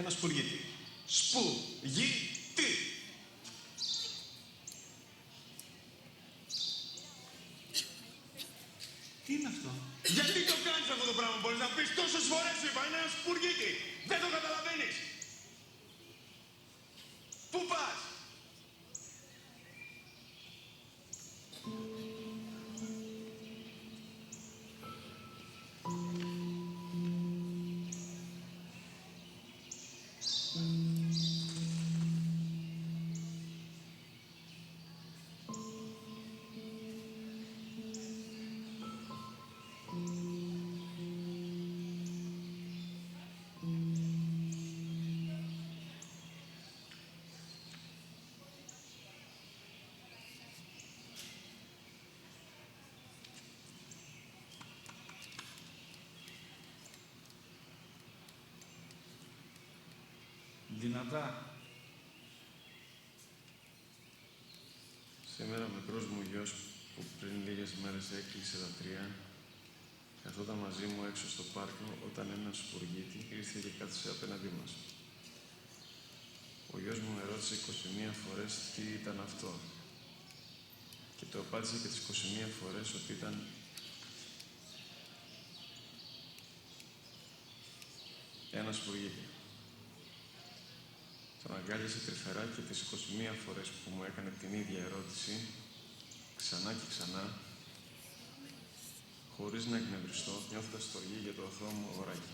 ένα σπουργίτη. Σπουργίτη. Τι είναι αυτό? Γιατί το κάνεις αυτό το πράγμα? Μπορείς να πεις τόσες φορές σου είπα, είναι ένα σπουργίτη. Δεν το καταλαβαίνεις. Πού πας? Δυνατά. Σήμερα ο μικρός μου γιος, που πριν λίγες μέρες έκλεισε τα 3, καθόταν μαζί μου έξω στο πάρκο όταν ένας σπουργίτη ήρθε και κάθισε απέναντί μας. Ο γιος μου με ρώτησε 21 φορές τι ήταν αυτό και το απάντησε και τις 21 φορές ότι ήταν ένα σπουργίτη. Τον αγκάλιασε τρυφερά και τις 21 φορές που μου έκανε την ίδια ερώτηση, ξανά και ξανά, χωρίς να εκνευριστώ, νιώθοντας στοργή για το αθώο μου αγοράκι.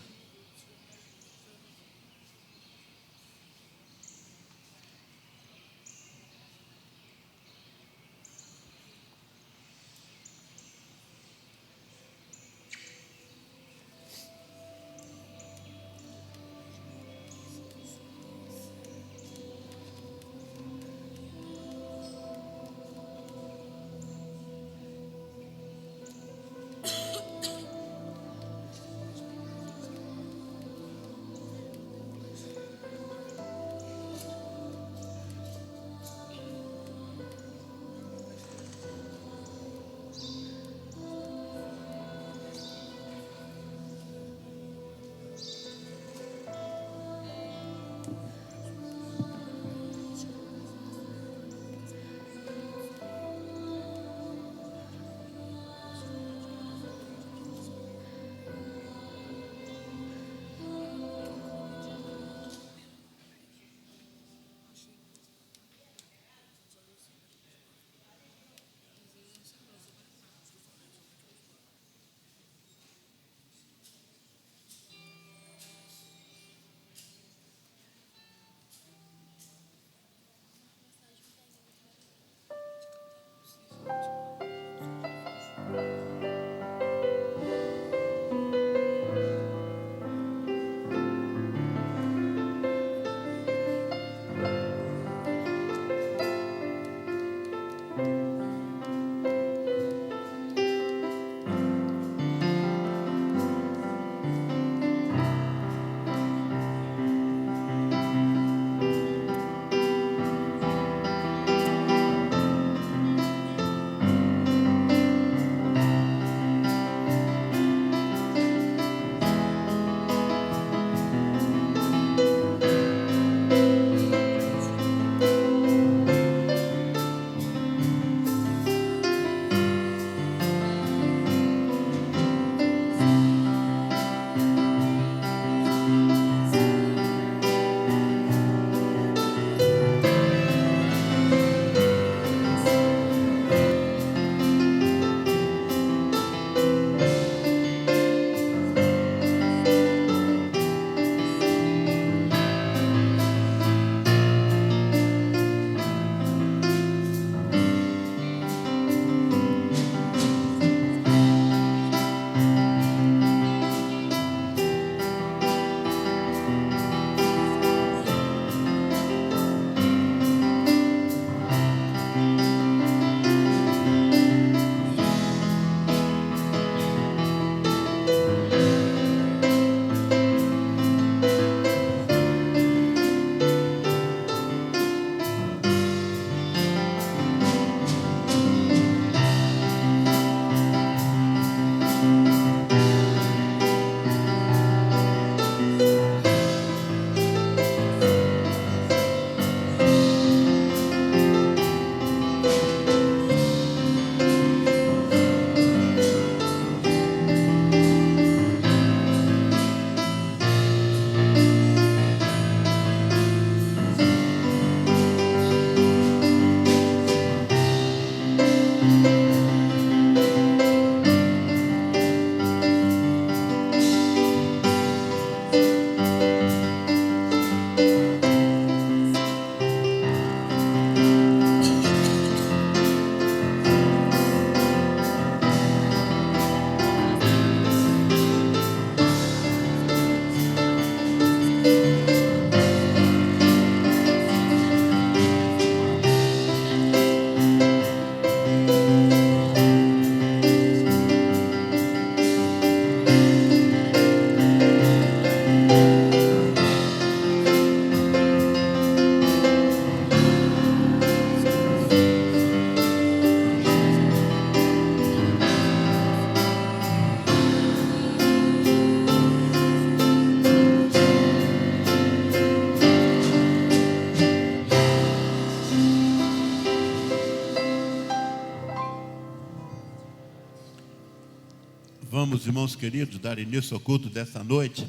vamos, irmãos queridos, dar início ao culto desta noite.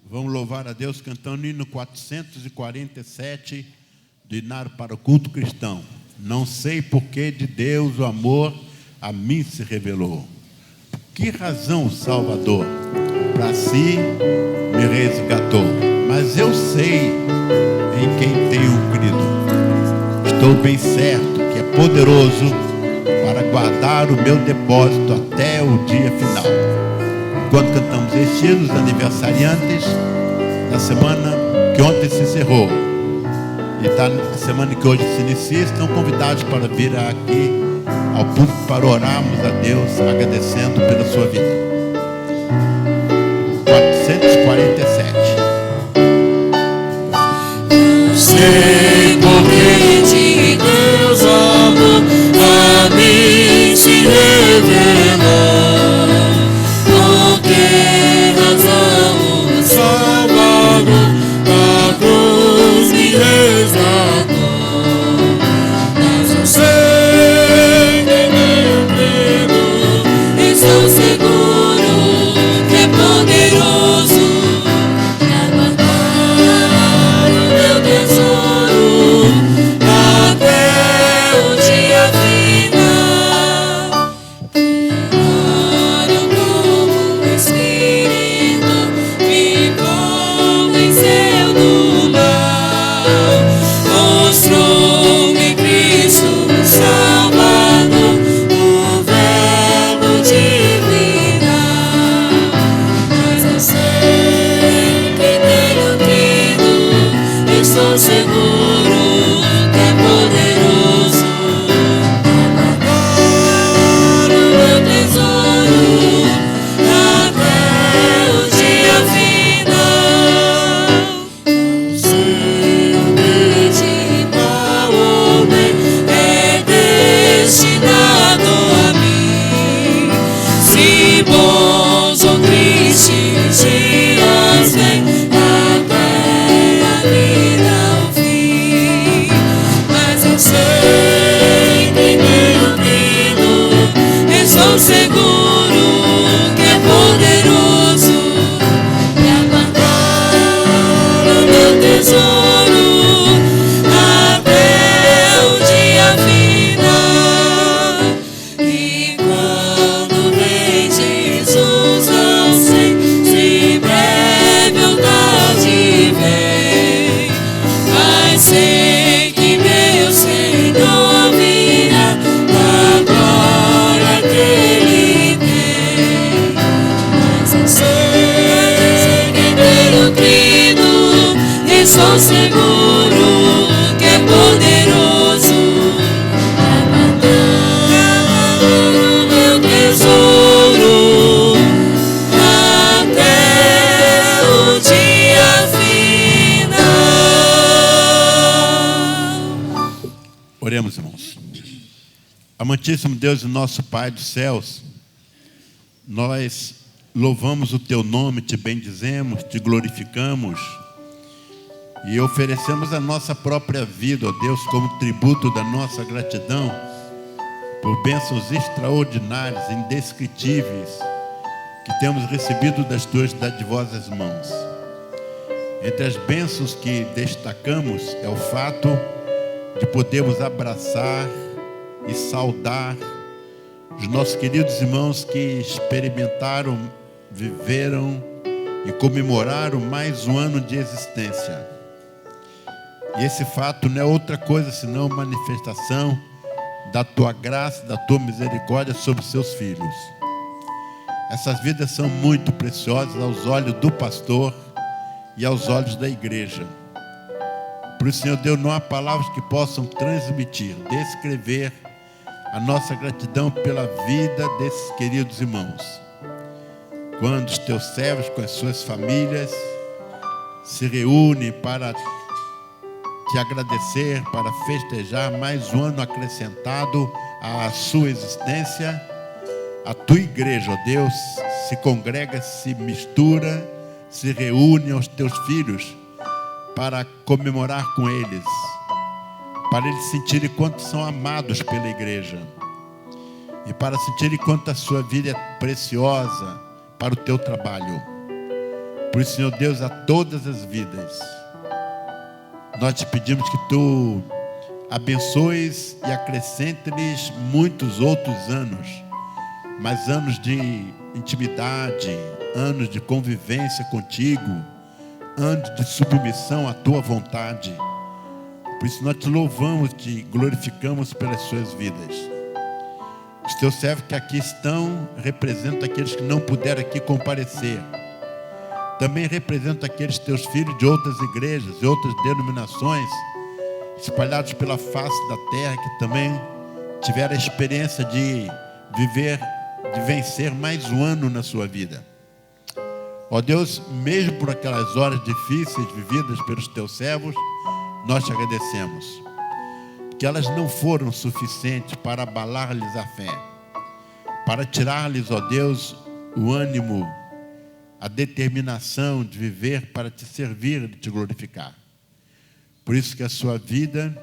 Vamos louvar a Deus cantando o hino 447 do Inário para o Culto Cristão. Não sei por que de Deus o amor a mim se revelou. Por que razão o Salvador para si me resgatou? Mas eu sei em quem tenho crido. Estou bem certo que é poderoso para guardar o meu depósito até o dia final. Enquanto cantamos estes hinos, aniversariantes da semana que ontem se encerrou e da semana que hoje se inicia, estão convidados para vir aqui ao púlpito para orarmos a Deus, agradecendo pela sua vida. 447. Sei porque de Deus amor a mim se revelou. Por que razão o Salvador da cruz me resgatou? Mas eu sei que meu credo, estou seguro que é poderoso para guardar o meu tesouro até o dia final. Oro como o Espírito me convenceu do mal, mostrou-me Cristo Salvador, o Verbo divino. Mas eu sei que tenho crido, estou seguro que é poderoso para guardar o meu tesouro até o dia final. Sei que tal homem é destinado a mim, se bons ou tristes dias vêm até a vida ao fim. Mas eu sei que tenho crido, estou seguro que é poderoso para guardar o meu tesouro até o dia final. E quando vem Jesus ao céu, se breve ou tarde vem, mas sei que meu Senhor virá da glória que Ele tem. Mas eu sei que tenho crido, estou seguro que é poderoso para guardar o meu tesouro até o dia final. Oremos, irmãos. Amantíssimo Deus e nosso Pai dos céus, nós louvamos o Teu nome, Te bendizemos, Te glorificamos e oferecemos a nossa própria vida, ó Deus, como tributo da nossa gratidão por bênçãos extraordinárias, indescritíveis, que temos recebido das Tuas dadivosas mãos. Entre as bênçãos que destacamos é o fato de podermos abraçar e saudar os nossos queridos irmãos que experimentaram, viveram e comemoraram mais um ano de existência. E esse fato não é outra coisa senão manifestação da Tua graça, da Tua misericórdia sobre seus filhos. Essas vidas são muito preciosas aos olhos do pastor e aos olhos da igreja. Por isso, Senhor Deus, não há palavras que possam transmitir, descrever a nossa gratidão pela vida desses queridos irmãos. Quando os Teus servos com as suas famílias se reúnem para Te agradecer, para festejar mais um ano acrescentado à sua existência, a Tua igreja, ó Deus, se congrega, se mistura, se reúne aos Teus filhos para comemorar com eles, para eles sentirem quanto são amados pela igreja. e para sentirem quanto a sua vida é preciosa para o teu trabalho. Por isso, Senhor Deus, a todas as vidas, nós te pedimos que tu abençoes e acrescente-lhes muitos outros anos, mas anos de intimidade, anos de convivência contigo, anos de submissão à tua vontade. Por isso nós te louvamos, te glorificamos pelas suas vidas. Os teus servos que aqui estão representam aqueles que não puderam aqui comparecer. Também representam aqueles teus filhos de outras igrejas e outras denominações, espalhados pela face da terra, que também tiveram a experiência de viver, de vencer mais um ano na sua vida. Ó Deus, mesmo por aquelas horas difíceis vividas pelos teus servos, nós te agradecemos, que elas não foram suficientes para abalar-lhes a fé, para tirar-lhes, ó Deus, o ânimo, a determinação de viver para te servir e te glorificar. Por isso que a sua vida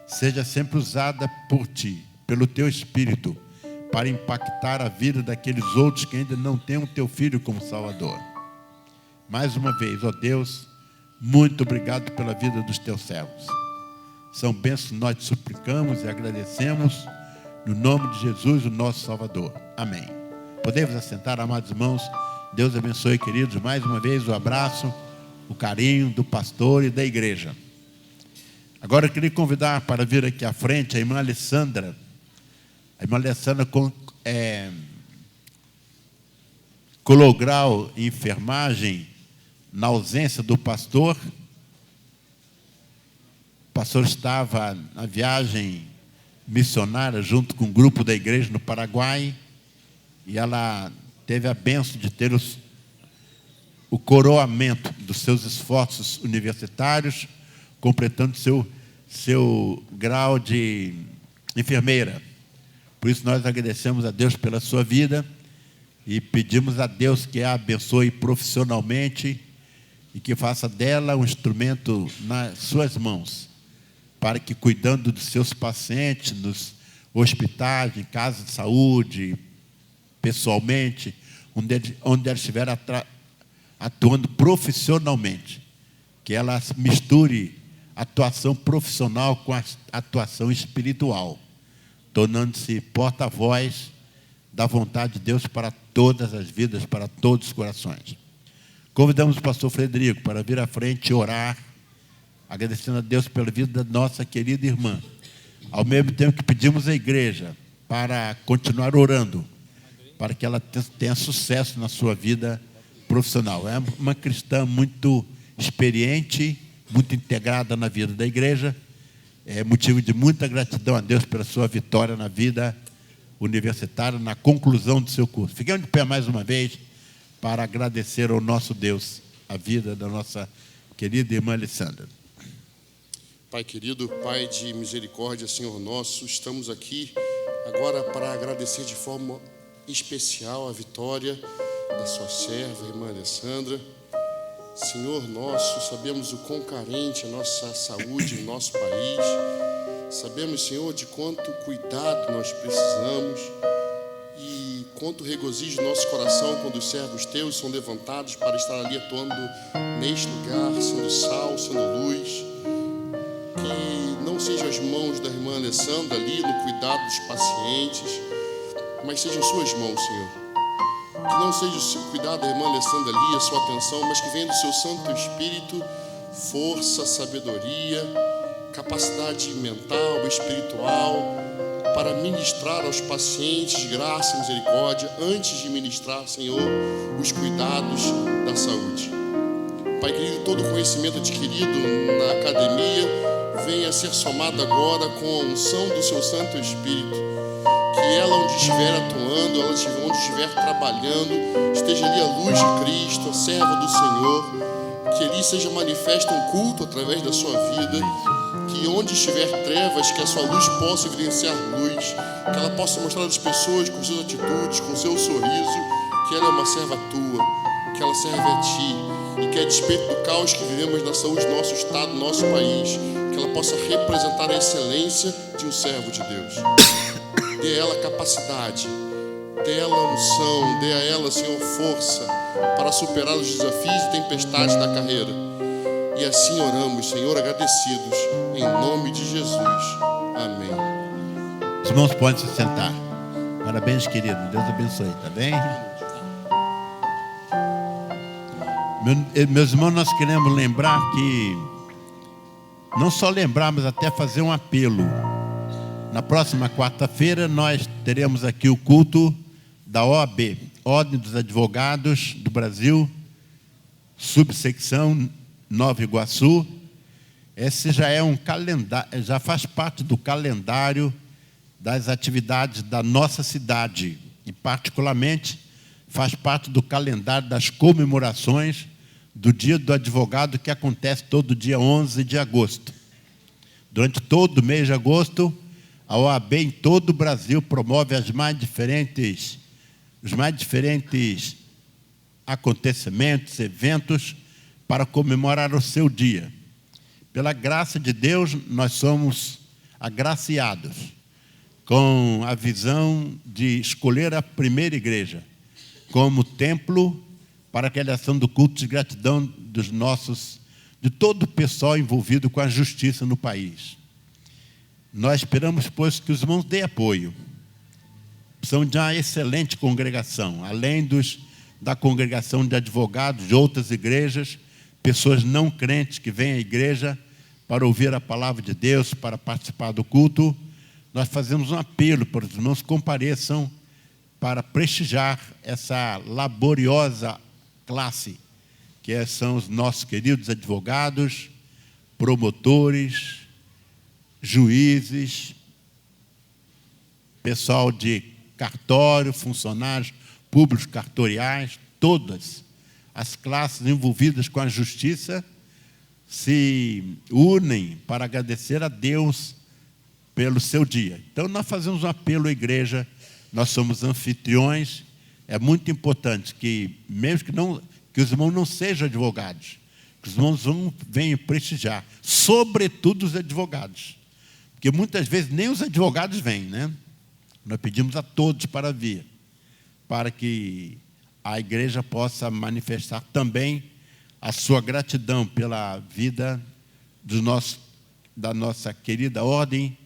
seja sempre usada por ti, pelo teu Espírito, para impactar a vida daqueles outros que ainda não têm o teu Filho como Salvador. Mais uma vez, ó Deus, muito obrigado pela vida dos teus servos. São bênçãos que nós te suplicamos e agradecemos, no nome de Jesus, o nosso Salvador. Amém. Podemos assentar, amados irmãos. Deus abençoe, queridos, mais uma vez o abraço, o carinho do pastor e da igreja. Agora eu queria convidar para vir aqui à frente a irmã Alessandra. A irmã Alessandra colou grau em enfermagem na ausência do pastor. O pastor estava na viagem missionária junto com um grupo da igreja no Paraguai, e ela teve a bênção de ter o coroamento dos seus esforços universitários, completando seu grau de enfermeira. Por isso nós agradecemos a Deus pela sua vida e pedimos a Deus que a abençoe profissionalmente e que faça dela um instrumento nas suas mãos, para que, cuidando dos seus pacientes, nos hospitais, em casas de saúde, pessoalmente, onde ela estiver atuando profissionalmente, que ela misture a atuação profissional com a atuação espiritual, tornando-se porta-voz da vontade de Deus para todas as vidas, para todos os corações. Convidamos o pastor Frederico para vir à frente e orar, agradecendo a Deus pela vida da nossa querida irmã. Ao mesmo tempo que pedimos à igreja para continuar orando, para que ela tenha sucesso na sua vida profissional. É uma cristã muito experiente, muito integrada na vida da igreja. É motivo de muita gratidão a Deus pela sua vitória na vida universitária, na conclusão do seu curso. Fiquemos de pé mais uma vez para agradecer ao nosso Deus a vida da nossa querida irmã Alessandra. Pai querido, Pai de misericórdia, Senhor nosso, estamos aqui agora para agradecer de forma especial a vitória da sua serva, a irmã Alessandra. Senhor nosso, sabemos o quão carente é a nossa saúde no nosso país. Sabemos, Senhor, de quanto cuidado nós precisamos e quanto regozijo no nosso coração quando os servos teus são levantados para estar ali atuando neste lugar, sendo sal, sendo luz. Que não sejam as mãos da irmã Alessandra ali no cuidado dos pacientes, mas sejam suas mãos, Senhor. Que não seja o cuidado da irmã Alessandra ali, a sua atenção, mas que venha do seu Santo Espírito força, sabedoria, capacidade mental, espiritual, para ministrar aos pacientes graça e misericórdia, antes de ministrar, Senhor, os cuidados da saúde. Pai querido, todo conhecimento adquirido na academia venha a ser somado agora com a unção do seu Santo Espírito. Que ela, onde estiver atuando, ela onde estiver trabalhando, esteja ali a luz de Cristo, a serva do Senhor, que ali seja manifesto um culto através da sua vida, que onde estiver trevas, que a sua luz possa evidenciar luz, que ela possa mostrar às pessoas com suas atitudes, com seu sorriso, que ela é uma serva tua, que ela serve a ti, e que a despeito do caos que vivemos na saúde do nosso estado, do nosso país, que ela possa representar a excelência de um servo de Deus. dê a ela capacidade, dê a ela unção, dê a ela, Senhor, força para superar os desafios e tempestades da carreira. E assim oramos, Senhor, agradecidos, em nome de Jesus. Amém. Os irmãos podem se sentar. Parabéns, querido. Deus abençoe, tá bem? Meus irmãos, nós queremos lembrar que, não só lembrar, mas até fazer um apelo. Na próxima quarta-feira, nós teremos aqui o culto da OAB, Ordem dos Advogados do Brasil, subsecção Nova Iguaçu. Esse já é um calendário, já faz parte do calendário das atividades da nossa cidade e, particularmente, faz parte do calendário das comemorações do Dia do Advogado, que acontece todo dia 11 de agosto. Durante todo o mês de agosto, a OAB em todo o Brasil promove os mais diferentes acontecimentos, eventos, para comemorar o seu dia. Pela graça de Deus, nós somos agraciados com a visão de escolher a primeira igreja como templo para a realização do culto de gratidão de todo o pessoal envolvido com a justiça no país. Nós esperamos, pois, que os irmãos dêem apoio. São de uma excelente congregação, além da congregação de advogados de outras igrejas, pessoas não crentes que vêm à igreja para ouvir a palavra de Deus, para participar do culto. Nós fazemos um apelo para os irmãos que compareçam para prestigiar essa laboriosa classe, que são os nossos queridos advogados, promotores, juízes, pessoal de cartório, funcionários públicos cartoriais, todas as classes envolvidas com a justiça se unem para agradecer a Deus pelo seu dia. Então, nós fazemos um apelo à igreja, nós somos anfitriões. É muito importante que, mesmo que os irmãos não sejam advogados, que os irmãos venham prestigiar, sobretudo os advogados, porque muitas vezes nem os advogados vêm, né? Nós pedimos a todos para vir, para que a igreja possa manifestar também a sua gratidão pela vida da nossa querida Ordem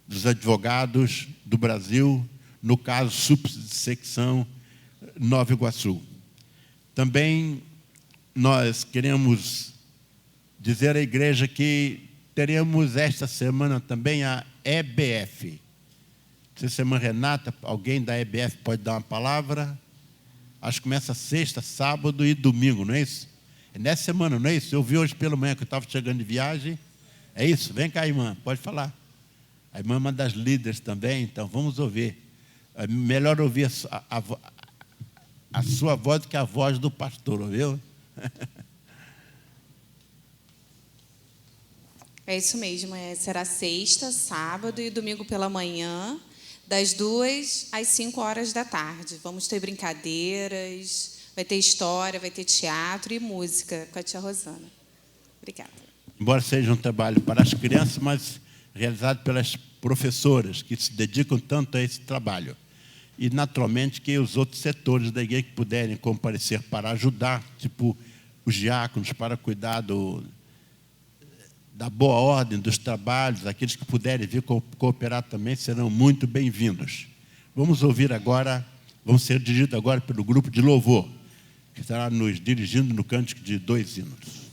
dos Advogados do Brasil, no caso, subsecção Nova Iguaçu. Também nós queremos dizer à igreja que teremos esta semana também a EBF. Não sei se a irmã Renata, alguém da EBF pode dar uma palavra. Acho que começa sexta, sábado e domingo, não é isso? É nessa semana, não é isso? Eu vi hoje pela manhã que eu estava chegando de viagem. É isso? Vem cá, irmã, pode falar. A irmã é uma das líderes também, então vamos ouvir. É melhor ouvir a sua voz do que a voz do pastor, ouviu? É isso mesmo, será sexta, sábado e domingo pela manhã, das 2 às 5 horas da tarde. Vamos ter brincadeiras, vai ter história, vai ter teatro e música com a tia Rosana. Obrigada. Embora seja um trabalho para as crianças, mas realizado pelas professoras que se dedicam tanto a esse trabalho. E, naturalmente, que os outros setores da igreja que puderem comparecer para ajudar, tipo os diáconos, para cuidar da boa ordem dos trabalhos, aqueles que puderem vir cooperar também serão muito bem-vindos. Vamos ouvir agora, vamos ser dirigidos agora pelo grupo de louvor, que estará nos dirigindo no cântico de 2 hinos.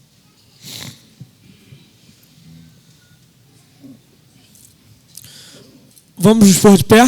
Vamos nos pôr de pé?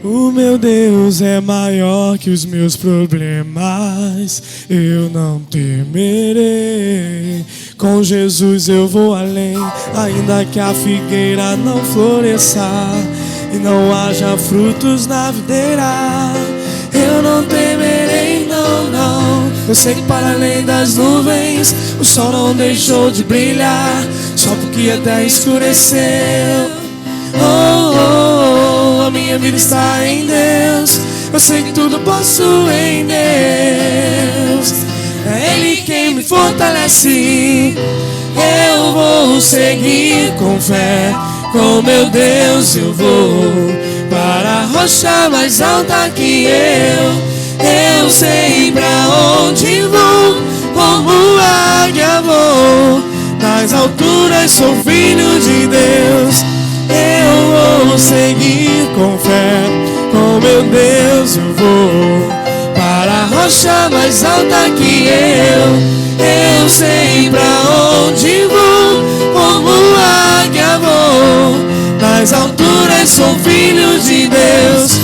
O meu Deus é maior que os meus problemas, eu não temerei. Com Jesus eu vou além, ainda que a figueira não floresça e não haja frutos na videira. Eu não temerei, não, não. Eu sei que para além das nuvens o sol não deixou de brilhar. só porque até escureceu. Oh, oh, oh, a minha vida está em Deus. Eu sei que tudo posso em Deus. É Ele quem me fortalece. Eu vou seguir com fé. Com meu Deus eu vou para a rocha mais alta que eu sei pra onde vou, como águia vou. Nas alturas sou filho de Deus. Eu vou seguir com fé. Com meu Deus eu vou para a rocha mais alta que eu sei pra onde vou, como águia vou. Nas alturas sou filho de Deus.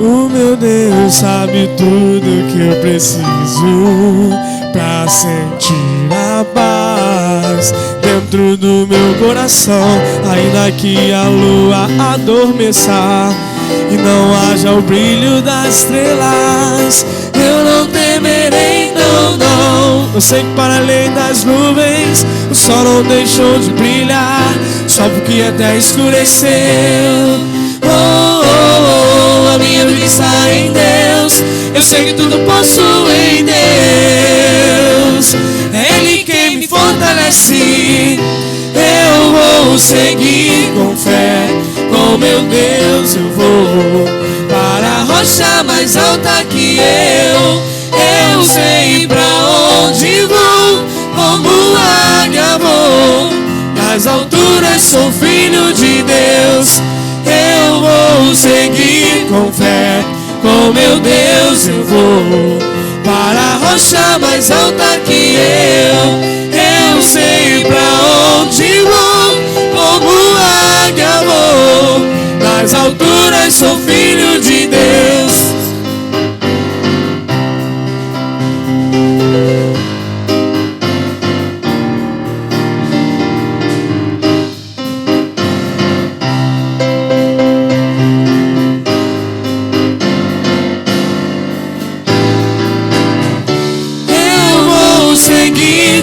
O meu Deus sabe tudo que eu preciso pra sentir a paz dentro do meu coração. Ainda que a lua adormeça e não haja o brilho das estrelas, eu não temerei, não, não. Eu sei que para além das nuvens o sol não deixou de brilhar, só porque até escureceu. Oh, oh, oh, a minha vida está em Deus. Eu sei que tudo posso em Deus. É Ele quem me fortalece. Eu vou seguir com fé. Com meu Deus eu vou para a rocha mais alta que eu sei pra onde vou, como águia vou. Nas alturas sou filho de Deus. Eu vou seguir com fé. Com meu Deus eu vou para a rocha mais alta que eu sei pra onde vou, como águia vou. Nas alturas sou filho de Deus.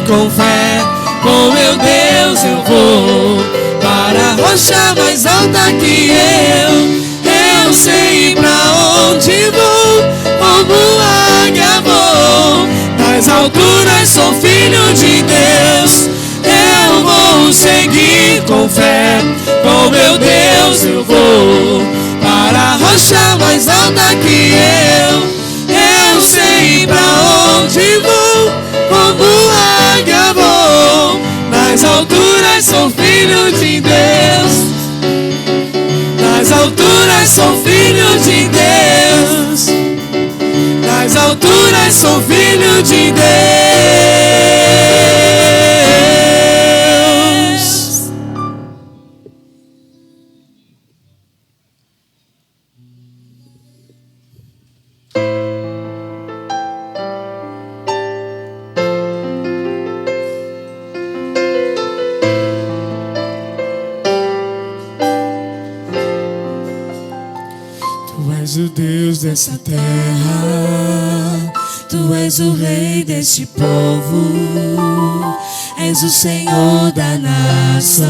Com fé, com meu Deus eu vou para a rocha mais alta que eu sei pra onde vou, como águia vou. Nas alturas sou filho de Deus. Eu vou seguir com fé, com meu Deus eu vou para a rocha mais alta que eu sei pra onde vou, como águia vou. Nas alturas sou filho de Deus. Nas alturas sou filho de Deus. Nas alturas sou filho de Deus. O Deus dessa terra, Tu és o Rei deste povo, és o Senhor da nação.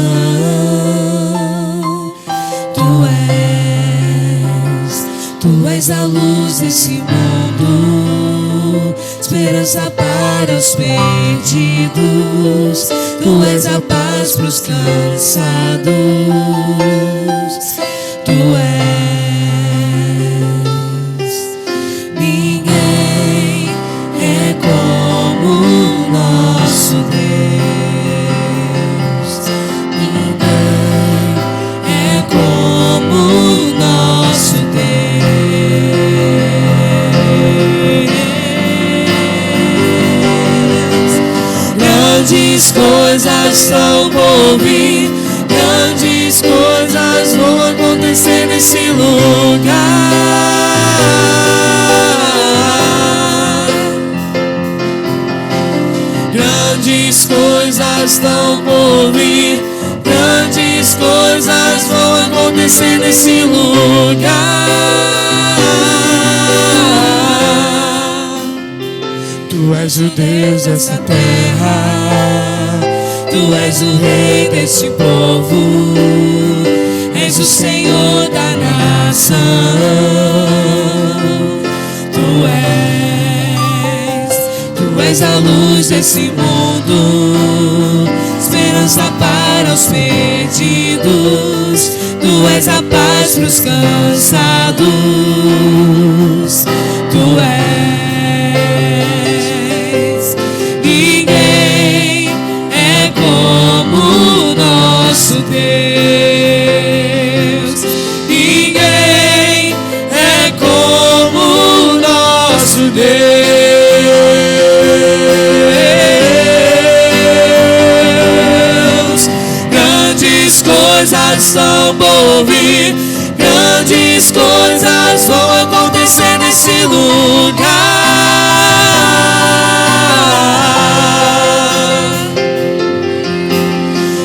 Tu és a luz desse mundo, esperança para os perdidos. Tu és a paz para os cansados. Tu és. Ninguém é como o nosso Deus. Ninguém é como o nosso Deus. Grandes coisas estão por vir. Grandes coisas vão acontecer nesse lugar. Grandes coisas estão por vir, grandes coisas vão acontecer nesse lugar. Tu és o Deus dessa terra, Tu és o Rei desse povo, és o Senhor da nação. Tu és a luz desse mundo, esperança para os perdidos. Tu és a paz para os cansados. Tu és. Ninguém é como o nosso Deus. Ninguém é como o nosso Deus. Grandes coisas estão por vir, grandes coisas vão acontecer nesse lugar.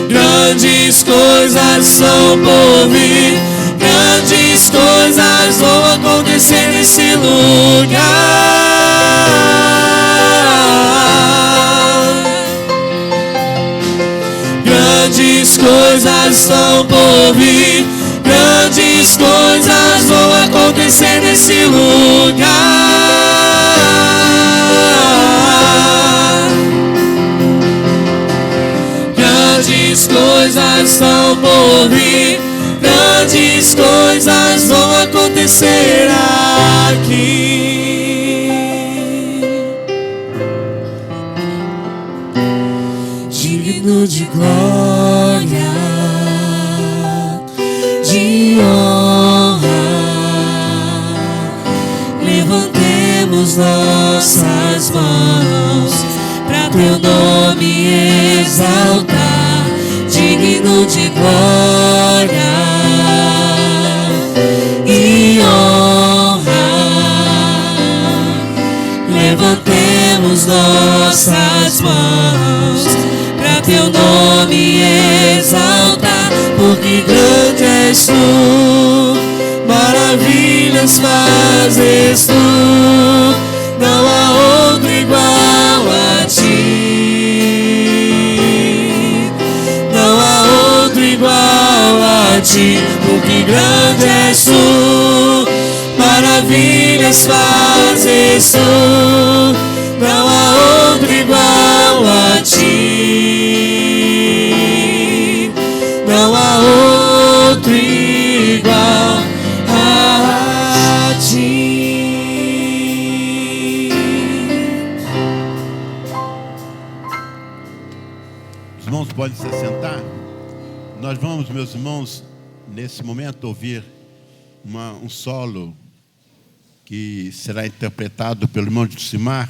Grandes coisas estão por vir, grandes coisas vão acontecer nesse lugar. Grandes coisas estão por vir, grandes coisas vão acontecer nesse lugar. Grandes coisas estão por vir, grandes coisas vão acontecer aqui. Digno de glória, de honra, levantemos nossas mãos para Teu nome exaltar. Digno de glória e honra, levantemos nossas mãos para Teu nome exaltar, porque grande és Tu, maravilhas fazes Tu, não há outro igual a Ti, não há outro igual a Ti, porque grande és Tu, maravilhas fazes Tu, não há outro igual a Ti, não há outro igual a Ti. Os irmãos podem se sentar. Nós vamos, meus irmãos, nesse momento ouvir um solo que será interpretado pelo irmão Jusimar.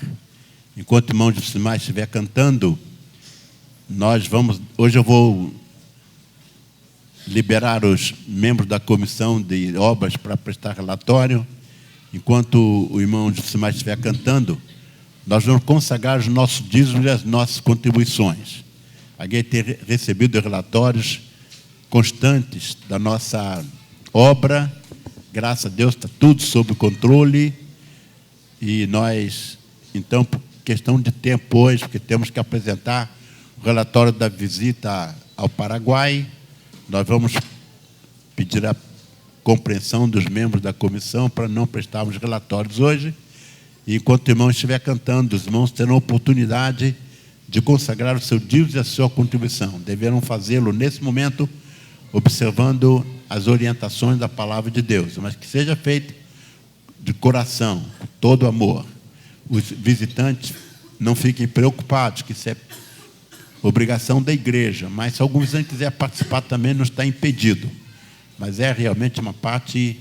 Enquanto o irmão Jusimar estiver cantando, hoje eu vou liberar os membros da comissão de obras para prestar relatório. Enquanto o irmão Jusimar estiver cantando, nós vamos consagrar os nossos dízimos e as nossas contribuições. Alguém tem recebido relatórios constantes da nossa obra. Graças a Deus está tudo sob controle. E nós, então, por questão de tempo hoje, porque temos que apresentar o relatório da visita ao Paraguai, nós vamos pedir a compreensão dos membros da comissão para não prestarmos relatórios hoje. E enquanto o irmão estiver cantando, os irmãos terão a oportunidade de consagrar o seu dízimo e a sua contribuição. Deverão fazê-lo nesse momento, observando as orientações da palavra de Deus, mas que seja feito de coração, com todo amor. Os visitantes não fiquem preocupados, que isso é obrigação da igreja, mas se algum visitante quiser participar também, não está impedido. Mas é realmente uma parte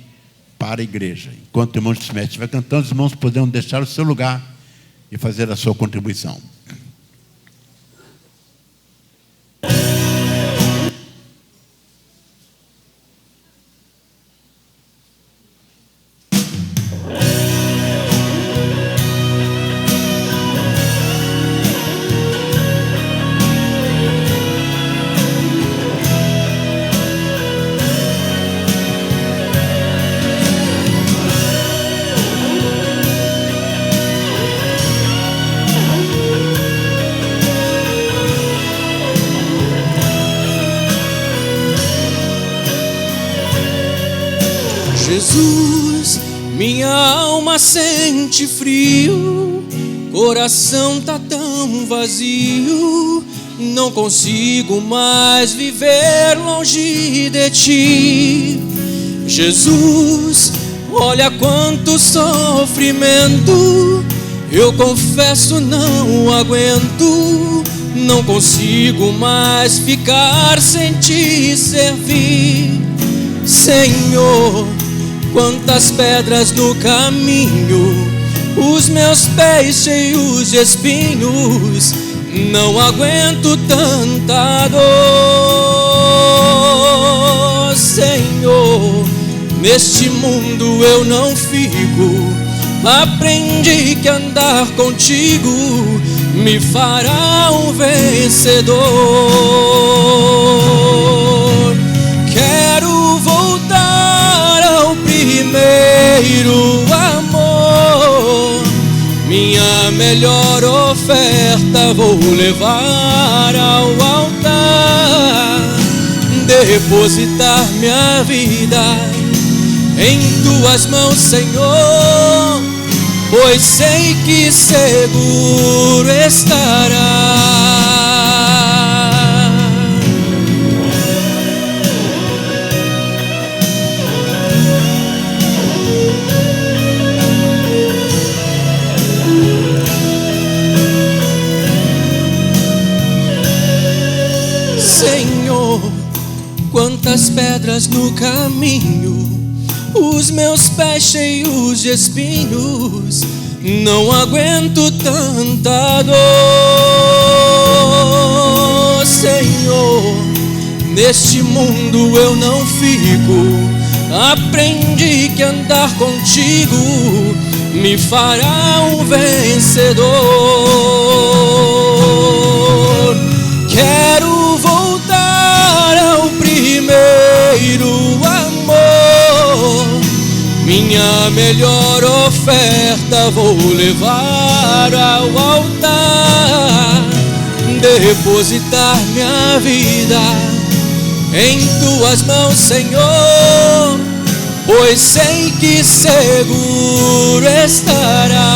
para a igreja. Enquanto o irmão Smith estiver cantando, os irmãos poderão deixar o seu lugar e fazer a sua contribuição. sente frio, coração tá tão vazio, não consigo mais viver longe de ti. Jesus, olha quanto sofrimento, eu confesso não aguento, não consigo mais ficar sem te servir. Senhor, quantas pedras no caminho, os meus pés cheios de espinhos, não aguento tanta dor. Senhor, neste mundo eu não fico, aprendi que andar contigo me fará um vencedor. Quero voltar ao primeiro amor, minha melhor oferta vou levar ao altar, depositar minha vida em tuas mãos, Senhor, pois sei que seguro estará. Senhor, quantas pedras no caminho, os meus pés cheios de espinhos, não aguento tanta dor. Senhor, neste mundo eu não fico, aprendi que andar contigo me fará um vencedor. Quero voltar ao primeiro amor, minha melhor oferta vou levar ao altar, depositar minha vida em tuas mãos, Senhor, pois sei que seguro estará.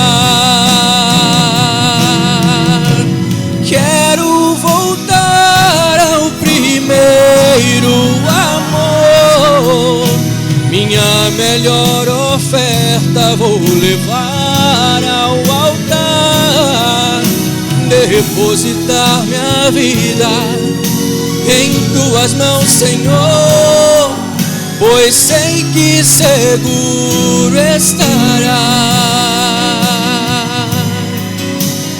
Quero voltar ao primeiro amor, minha melhor oferta vou levar ao altar, depositar minha vida em tuas mãos, Senhor, pois sei que seguro estará.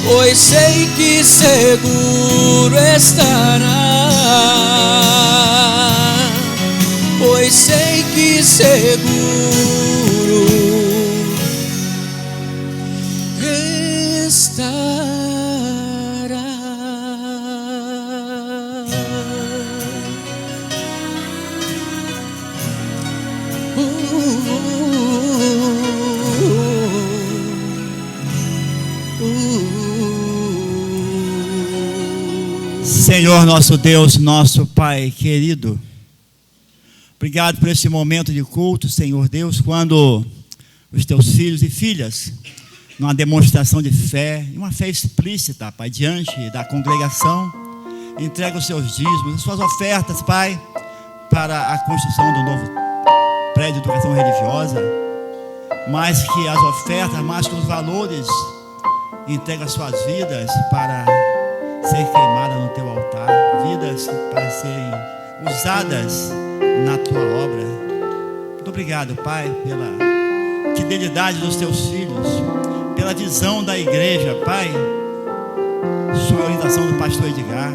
Pois sei que seguro estará, pois sei que seguro estará. Senhor nosso Deus, nosso Pai querido, obrigado por esse momento de culto, Senhor Deus, quando os teus filhos e filhas, numa demonstração de fé, uma fé explícita, Pai, diante da congregação, entregam os seus dízimos, as suas ofertas, Pai, para a construção do novo prédio de educação religiosa, mais que as ofertas, mais que os valores, entregam as suas vidas para ser queimada no teu altar, vidas para serem usadas na tua obra. Muito obrigado, Pai, pela fidelidade dos teus filhos, pela visão da igreja, Pai, sob a orientação do pastor Edgar,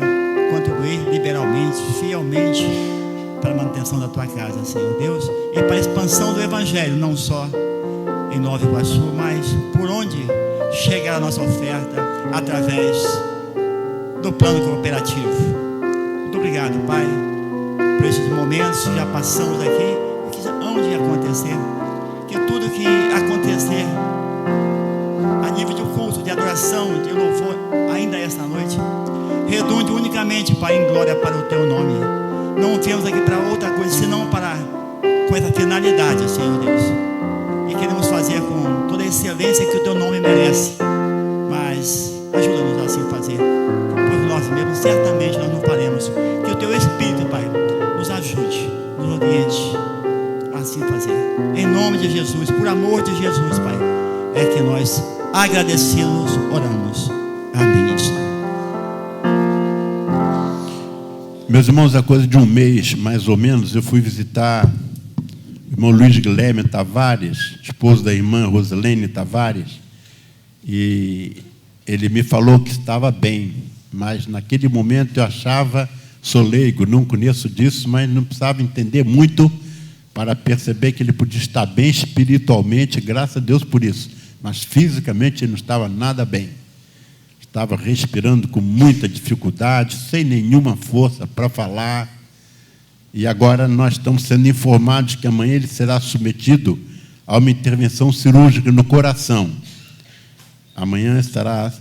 contribuir liberalmente, fielmente para a manutenção da tua casa, Senhor Deus, e para a expansão do Evangelho, não só em Nova Iguaçu, mas por onde chegar a nossa oferta, através do plano cooperativo. Muito obrigado, Pai, por esses momentos que já passamos aqui e que hão de acontecer. Que tudo que acontecer a nível de culto, de adoração, de louvor, ainda esta noite, redunde unicamente, Pai, em glória para o teu nome. Não viemos aqui para outra coisa, senão para com essa finalidade, Senhor Deus. E queremos fazer com toda a excelência que o teu nome merece, mas ajuda-nos a assim fazer. Por nós mesmos, certamente nós não faremos. Que o teu Espírito, Pai, nos ajude, nos oriente a assim fazer. Em nome de Jesus, por amor de Jesus, Pai, é que nós agradecemos, oramos. Amém. Meus irmãos, há coisa de um mês, mais ou menos, eu fui visitar o irmão Luiz Guilherme Tavares, esposo da irmã Rosilene Tavares, e ele me falou que estava bem, mas naquele momento eu achava, sou leigo, não conheço disso, mas não precisava entender muito para perceber que ele podia estar bem espiritualmente, graças a Deus por isso, mas fisicamente ele não estava nada bem. Estava respirando com muita dificuldade, sem nenhuma força para falar. E agora nós estamos sendo informados que amanhã ele será submetido a uma intervenção cirúrgica no coração. Amanhã estará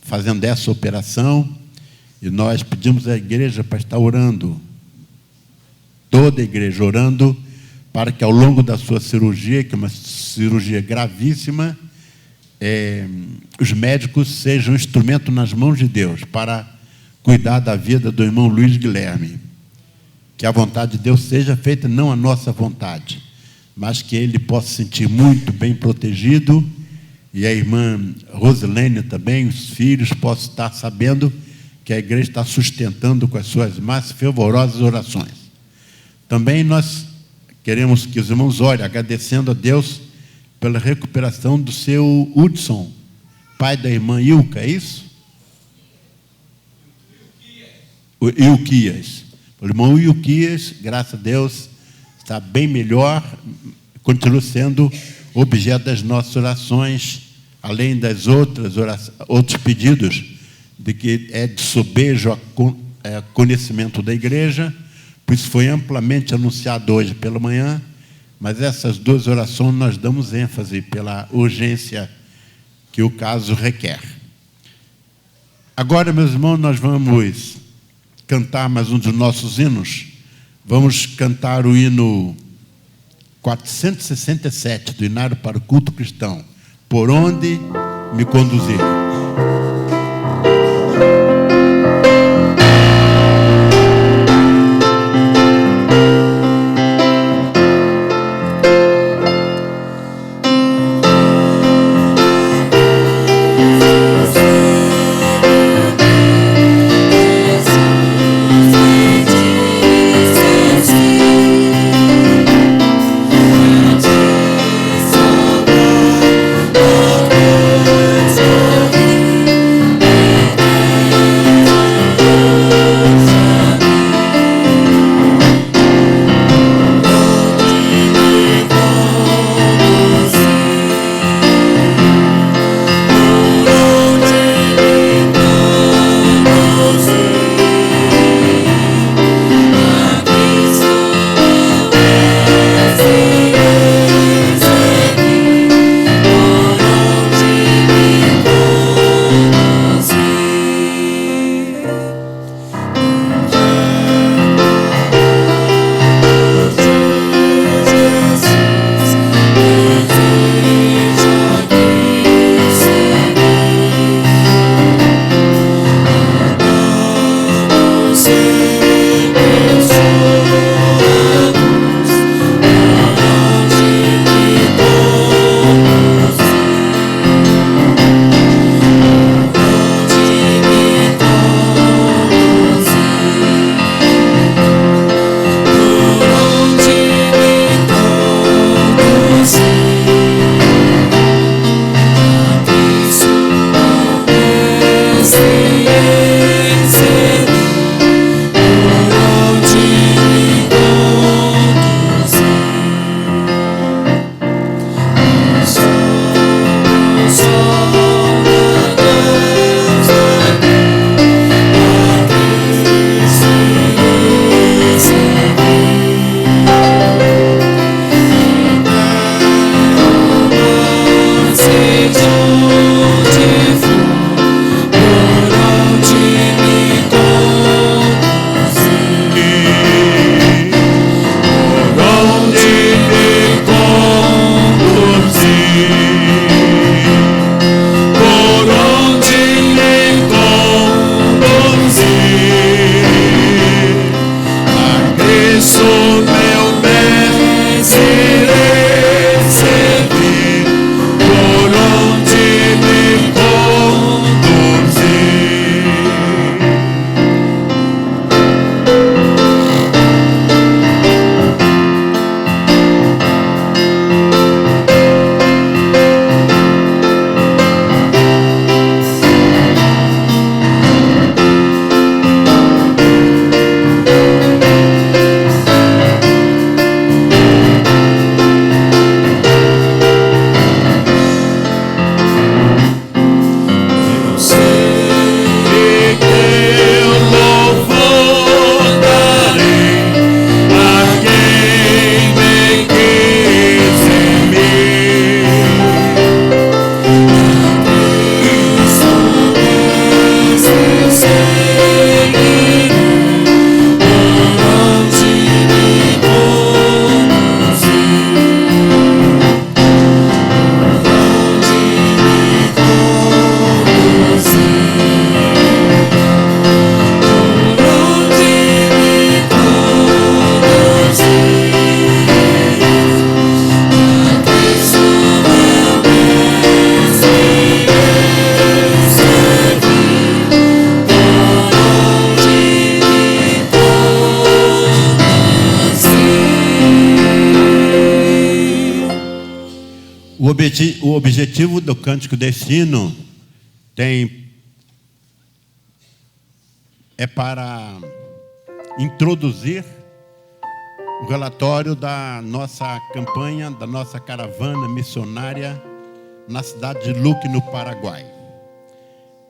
fazendo essa operação e nós pedimos à igreja para estar orando, toda a igreja orando, para que ao longo da sua cirurgia, que é uma cirurgia gravíssima, os médicos sejam um instrumento nas mãos de Deus para cuidar da vida do irmão Luiz Guilherme. Que a vontade de Deus seja feita, não a nossa vontade, mas que ele possa se sentir muito bem protegido, e a irmã Rosilene também, os filhos, possam estar sabendo que a igreja está sustentando com as suas mais fervorosas orações. Também nós queremos que os irmãos orem, agradecendo a Deus pela recuperação do seu Hudson, pai da irmã Ilka, é isso? O Ilquias. O irmão Ilquias, graças a Deus, está bem melhor, continua sendo objeto das nossas orações, além das outros pedidos, de que é de sobejo a conhecimento da igreja, por isso foi amplamente anunciado hoje pela manhã, mas essas duas orações nós damos ênfase pela urgência que o caso requer. Agora, meus irmãos, nós vamos cantar mais um dos nossos hinos. Vamos cantar o hino 467 do Inário para o Culto Cristão. Por onde me conduzir? Onde O objetivo do Cântico Destino é para introduzir o relatório da nossa campanha, da nossa caravana missionária na cidade de Luque, no Paraguai.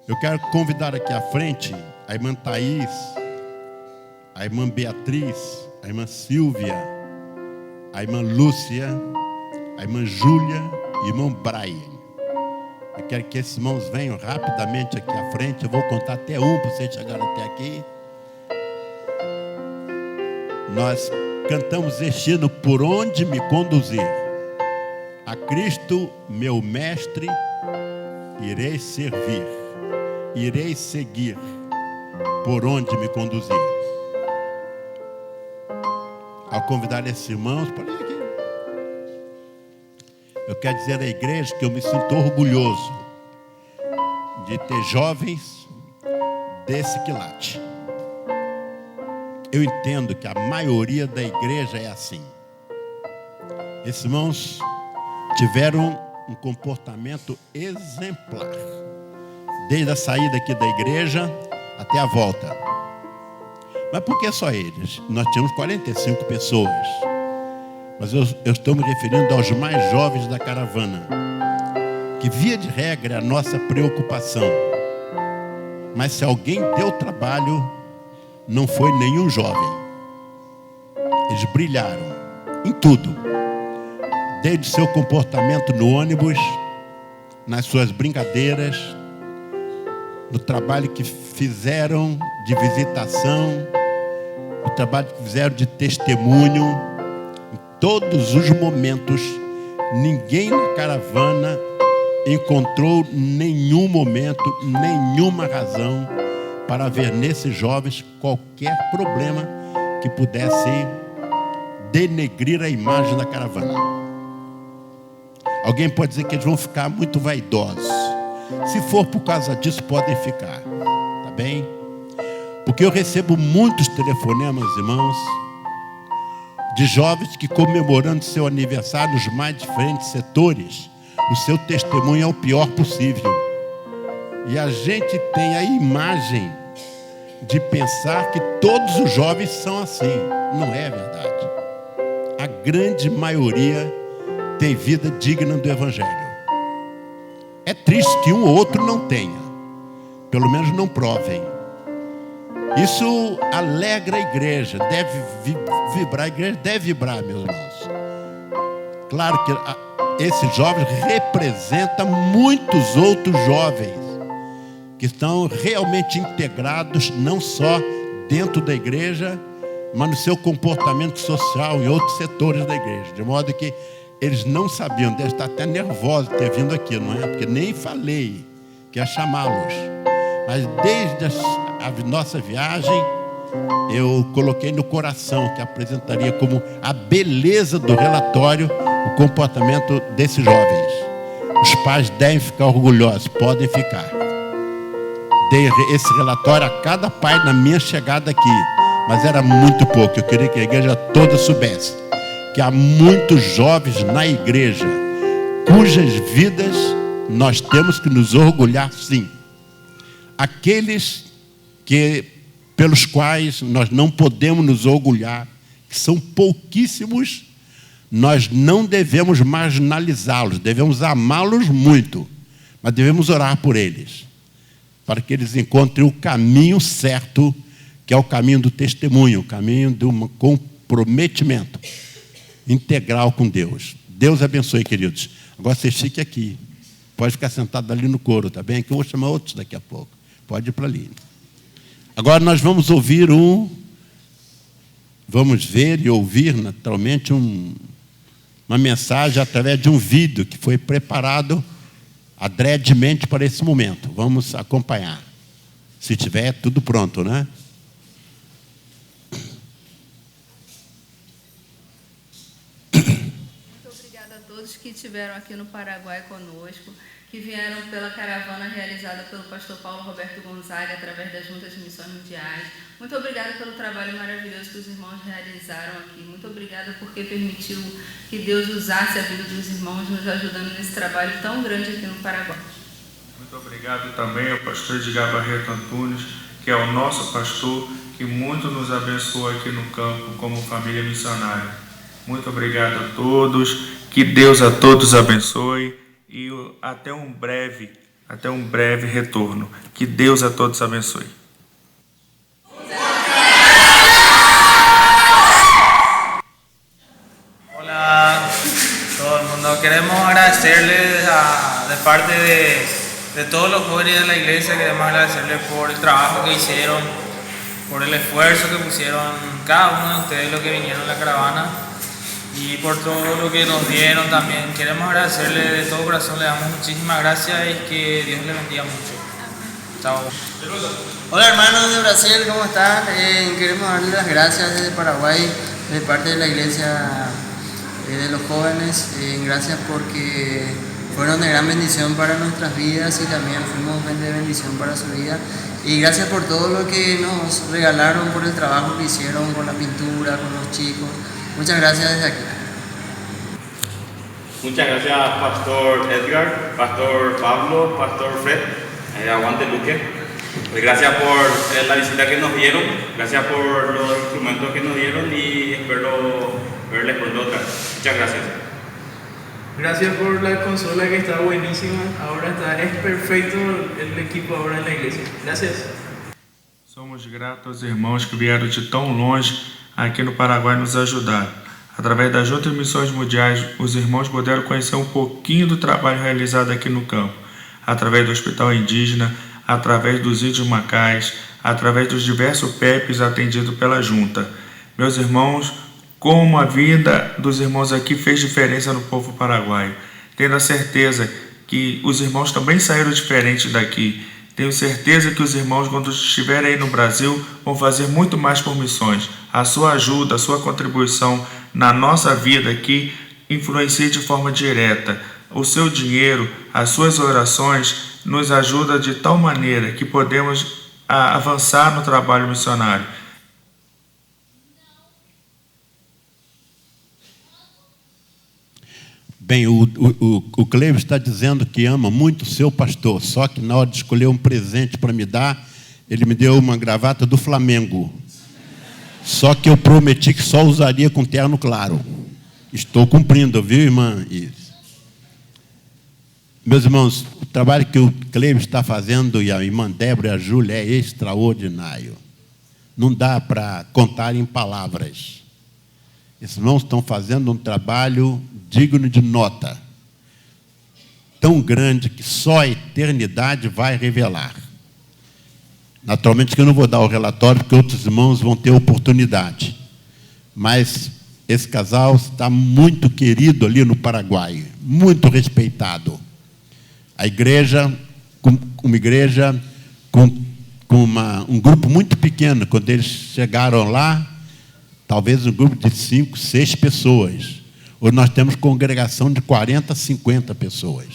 Eu quero convidar aqui à frente a irmã Thaís, a irmã Beatriz, a irmã Silvia, a irmã Lúcia, a irmã Júlia e o irmão Brian. Eu quero que esses irmãos venham rapidamente aqui à frente. Eu vou contar até um para vocês chegarem até aqui. Nós cantamos este hino, Por Onde Me Conduzir. A Cristo, meu mestre, irei servir, irei seguir, por onde me conduzir. Ao convidar esses irmãos, para ir aqui, eu quero dizer à igreja que eu me sinto orgulhoso de ter jovens desse quilate. Eu entendo que a maioria da igreja é assim. Esses irmãos tiveram um comportamento exemplar, desde a saída aqui da igreja até a volta. Mas por que só eles? Nós tínhamos 45 pessoas. Mas eu estou me referindo aos mais jovens da caravana, que via de regra é a nossa preocupação. Mas se alguém deu trabalho, não foi nenhum jovem. Eles brilharam em tudo. Desde o seu comportamento no ônibus, nas suas brincadeiras, no trabalho que fizeram de visitação, no trabalho que fizeram de testemunho, em todos os momentos, ninguém na caravana encontrou nenhum momento, nenhuma razão para ver nesses jovens qualquer problema que pudesse denegrir a imagem da caravana. Alguém pode dizer que eles vão ficar muito vaidosos. Se for por causa disso, podem ficar. Tá bem? Porque eu recebo muitos telefonemas, irmãos, de jovens que, comemorando seu aniversário nos mais diferentes setores, o seu testemunho é o pior possível. E a gente tem a imagem de pensar que todos os jovens são assim. Não é verdade. A grande maioria tem vida digna do Evangelho. É triste que um ou outro não tenha. Pelo menos não provem. Isso alegra a igreja. Deve vibrar, a igreja deve vibrar, meus irmãos. Claro que esses jovens representam muitos outros jovens que estão realmente integrados, não só dentro da igreja, mas no seu comportamento social em outros setores da igreja. De modo que eles não sabiam, devem estar até nervosos de ter vindo aqui, não é? Porque nem falei que ia chamá-los. Mas desde a nossa viagem, eu coloquei no coração que apresentaria como a beleza do relatório o comportamento desses jovens. Os pais devem ficar orgulhosos, podem ficar. Dei esse relatório a cada pai na minha chegada aqui, mas era muito pouco. Eu queria que a igreja toda soubesse que há muitos jovens na igreja cujas vidas nós temos que nos orgulhar, sim. Aqueles pelos quais nós não podemos nos orgulhar, que são pouquíssimos, nós não devemos marginalizá-los, devemos amá-los muito, mas devemos orar por eles, para que eles encontrem o caminho certo, que é o caminho do testemunho, o caminho do comprometimento integral com Deus. Deus abençoe, queridos. Agora vocês fiquem aqui. Pode ficar sentado ali no coro, tá bem? Que eu vou chamar outros daqui a pouco. Pode ir para ali. Agora nós vamos ouvir vamos ver e ouvir, naturalmente, uma mensagem através de um vídeo que foi preparado adredemente para esse momento. Vamos acompanhar. Se tiver tudo pronto, né? Muito obrigada a todos que estiveram aqui no Paraguai conosco. que vieram pela caravana realizada pelo pastor Paulo Roberto Gonzaga através das Juntas de Missões Mundiais. Muito obrigada pelo trabalho maravilhoso que os irmãos realizaram aqui. Muito obrigada porque permitiu que Deus usasse a vida dos irmãos nos ajudando nesse trabalho tão grande aqui no Paraguai. Muito obrigado também ao pastor Edgar Barreto Antunes, que é o nosso pastor, que muito nos abençoa aqui no campo como família missionária. Muito obrigado a todos, que Deus a todos abençoe e até um breve retorno. Que Deus a todos abençoe. Hola, todo el mundo. Queremos agradecerles de parte de todos los jóvenes de la iglesia, queremos agradecerles por el trabajo que hicieron, por el esfuerzo que pusieron cada uno de ustedes, los que vinieron a la caravana, y por todo lo que nos dieron también. Queremos agradecerles de todo corazón, le damos muchísimas gracias y que Dios les bendiga mucho. Chao. Hola hermanos de Brasil, ¿cómo están? Queremos darles las gracias desde Paraguay, de parte de la iglesia de los jóvenes. Gracias porque fueron de gran bendición para nuestras vidas y también fuimos de bendición para su vida. Y gracias por todo lo que nos regalaron, por el trabajo que hicieron con la pintura, con los chicos. Muchas gracias desde aquí. Muchas gracias, Pastor Edgar, Pastor Pablo, Pastor Fred, aguante Luque. Pues gracias por la visita que nos dieron, gracias por los instrumentos que nos dieron y espero verles pronto otra vez. Muchas gracias. Gracias por la consola que está buenísima, es perfecto el equipo ahora en la iglesia. Gracias. Somos gratos aos irmãos que vieram de tão longe aqui no Paraguai nos ajudar. Através das Juntas de Missões Mundiais, os irmãos puderam conhecer um pouquinho do trabalho realizado aqui no campo, através do Hospital Indígena, através dos índios macais, através dos diversos PEPs atendidos pela Junta. Meus irmãos, como a vida dos irmãos aqui fez diferença no povo paraguaio. Tendo a certeza que os irmãos também saíram diferentes daqui. Tenho certeza que os irmãos, quando estiverem aí no Brasil, vão fazer muito mais por missões. A sua ajuda, a sua contribuição na nossa vida aqui influencia de forma direta. O seu dinheiro, as suas orações nos ajudam de tal maneira que podemos avançar no trabalho missionário. Bem, o Cleves está dizendo que ama muito o seu pastor, só que na hora de escolher um presente para me dar, ele me deu uma gravata do Flamengo. Só que eu prometi que só usaria com terno claro. Estou cumprindo, viu, irmã? Isso. Meus irmãos, o trabalho que o Cleves está fazendo, e a irmã Débora e a Júlia, é extraordinário. Não dá para contar em palavras. Esses irmãos estão fazendo um trabalho digno de nota, tão grande que só a eternidade vai revelar. Naturalmente que eu não vou dar o relatório, porque outros irmãos vão ter oportunidade. Mas esse casal está muito querido ali no Paraguai, muito respeitado. A igreja, uma igreja com um grupo muito pequeno, quando eles chegaram lá, talvez um grupo de 5, 6 pessoas. Hoje nós temos congregação de 40, 50 pessoas.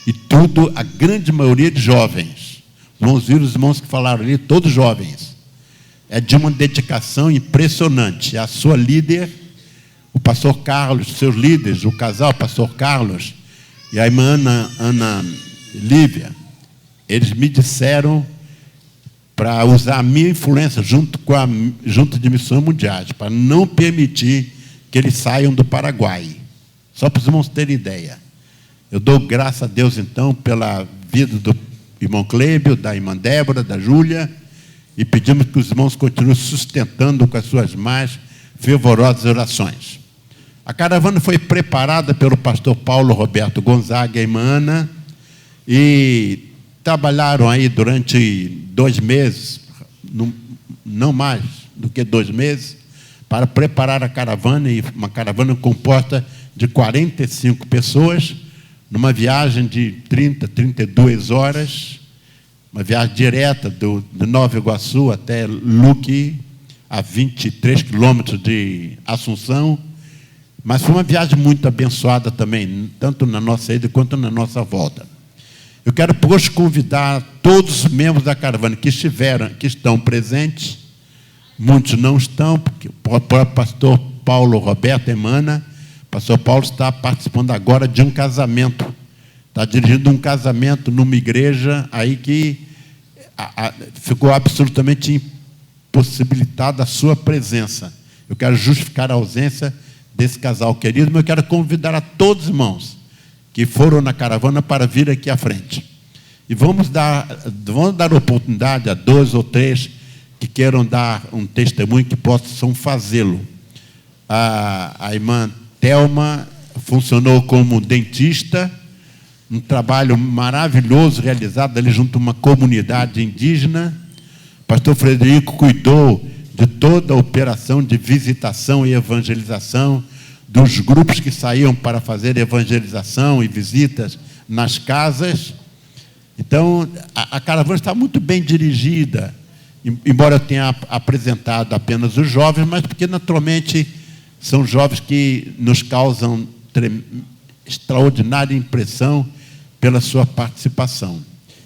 E tudo, a grande maioria de jovens. Vamos ver os irmãos que falaram ali, todos jovens. É de uma dedicação impressionante. A sua líder, o pastor Carlos, seus líderes, o casal, o pastor Carlos e a irmã Ana Lívia, eles me disseram para usar a minha influência junto com a Junta de Missões Mundiais, para não permitir que eles saiam do Paraguai. Só para os irmãos terem ideia. Eu dou graças a Deus, então, pela vida do irmão Clébio, da irmã Débora, da Júlia, e pedimos que os irmãos continuem sustentando com as suas mais fervorosas orações. A caravana foi preparada pelo pastor Paulo Roberto Gonzaga e a irmã Ana, e trabalharam aí durante 2 meses, não mais do que 2 meses, para preparar a caravana, e uma caravana composta de 45 pessoas, numa viagem de 30, 32 horas, uma viagem direta de Nova Iguaçu até Luque, a 23 quilômetros de Assunção, mas foi uma viagem muito abençoada também, tanto na nossa ida quanto na nossa volta. Eu quero, pois, convidar todos os membros da caravana que estão presentes, muitos não estão, porque o próprio pastor Paulo Roberto Emana, o pastor Paulo está participando agora de um casamento, está dirigindo um casamento numa igreja aí que ficou absolutamente impossibilitada a sua presença. Eu quero justificar a ausência desse casal querido, mas eu quero convidar a todos os irmãos que foram na caravana para vir aqui à frente. E vamos dar oportunidade a 2 ou 3 que queiram dar um testemunho, que possam fazê-lo. A irmã Thelma funcionou como dentista, um trabalho maravilhoso realizado ali junto a uma comunidade indígena. O pastor Frederico cuidou de toda a operação de visitação e evangelização, dos grupos que saíam para fazer evangelização e visitas nas casas. Então, a caravana está muito bem dirigida, embora eu tenha apresentado apenas os jovens, mas porque, naturalmente, são jovens que nos causam extraordinária impressão pela sua participação.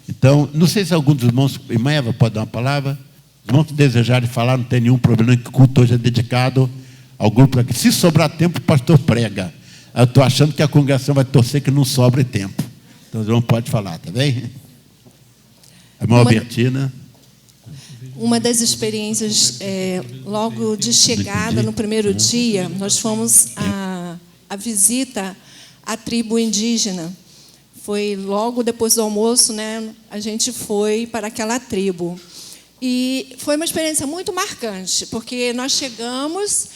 Então, não sei se algum dos irmãos, irmã Eva, pode dar uma palavra? Os irmãos que desejarem falar, não tem nenhum problema, que o culto hoje é dedicado ao grupo aqui. Se sobrar tempo, o pastor prega. Eu estou achando que a congregação vai torcer que não sobre tempo. Então, os irmãos podem falar, tá bem? A irmã Albertina. Uma das experiências, logo de chegada, no primeiro dia, nós fomos à visita à tribo indígena. Foi logo depois do almoço, né? A gente foi para aquela tribo. E foi uma experiência muito marcante, porque nós chegamos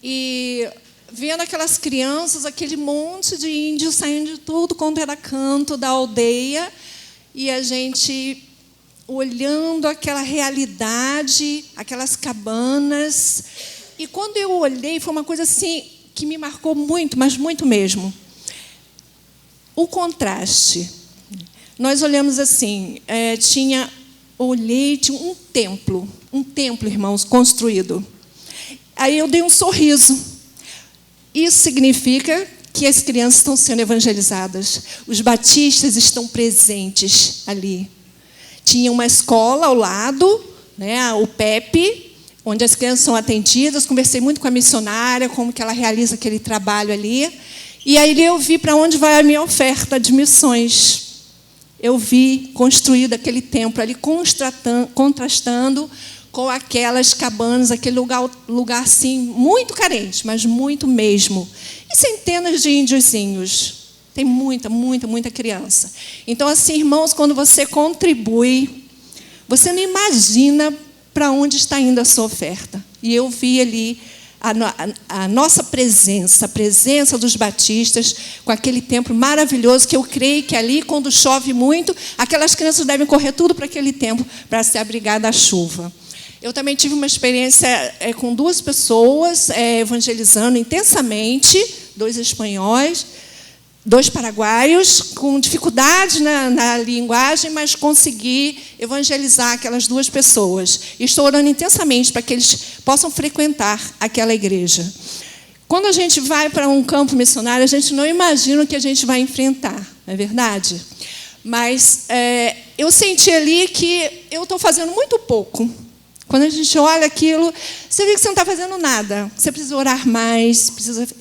e vendo aquelas crianças, aquele monte de índios saindo de tudo quanto era canto da aldeia, e a gente olhando aquela realidade, aquelas cabanas. E quando eu olhei, foi uma coisa assim que me marcou muito, mas muito mesmo. O contraste. Nós olhamos assim, tinha um templo, irmãos, construído. Aí eu dei um sorriso. Isso significa que as crianças estão sendo evangelizadas. Os batistas estão presentes ali. Tinha uma escola ao lado, né, o PEP, onde as crianças são atendidas. Conversei muito com a missionária, como que ela realiza aquele trabalho ali. E aí eu vi para onde vai a minha oferta de missões. Eu vi construído aquele templo ali, contrastando com aquelas cabanas, aquele lugar assim, muito carente, mas muito mesmo. E centenas de índiozinhos. Tem muita criança. Então, assim, irmãos, quando você contribui, você não imagina para onde está indo a sua oferta. E eu vi ali a nossa presença, a presença dos batistas, com aquele templo maravilhoso, que eu creio que ali, quando chove muito, aquelas crianças devem correr tudo para aquele templo para se abrigar da chuva. Eu também tive uma experiência com 2 pessoas evangelizando intensamente, 2 espanhóis, 2 paraguaios, com dificuldade na linguagem, mas consegui evangelizar aquelas 2 pessoas. E estou orando intensamente para que eles possam frequentar aquela igreja. Quando a gente vai para um campo missionário, a gente não imagina o que a gente vai enfrentar, não é verdade? Mas eu senti ali que eu estou fazendo muito pouco. Quando a gente olha aquilo, você vê que você não está fazendo nada. Você precisa orar mais,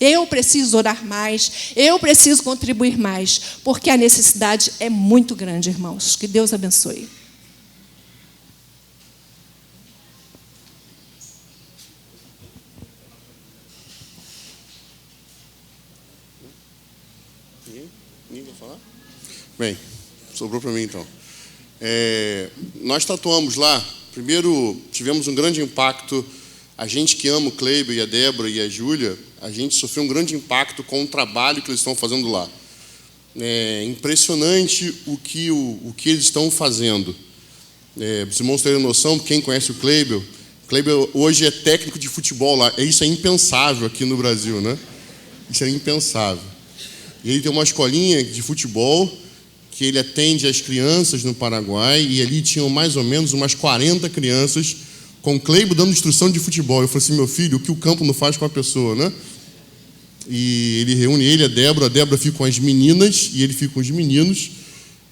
eu preciso orar mais, eu preciso contribuir mais, porque a necessidade é muito grande, irmãos. Que Deus abençoe. Ninguém vai falar? Bem, sobrou para mim, então. Nós tatuamos lá. Primeiro, tivemos um grande impacto. A gente que ama o Kleiber e a Débora e a Júlia, a gente sofreu um grande impacto com o trabalho que eles estão fazendo lá. É impressionante o que eles estão fazendo. Os irmãos terem noção, quem conhece o Kleiber hoje é técnico de futebol lá. Isso é impensável aqui no Brasil, né? Isso é impensável. E ele tem uma escolinha de futebol que ele atende as crianças no Paraguai, e ali tinham mais ou menos umas 40 crianças com o Kleiber dando instrução de futebol. Eu falei assim, meu filho, o que o campo não faz com a pessoa, né? E ele reúne a Débora fica com as meninas e ele fica com os meninos,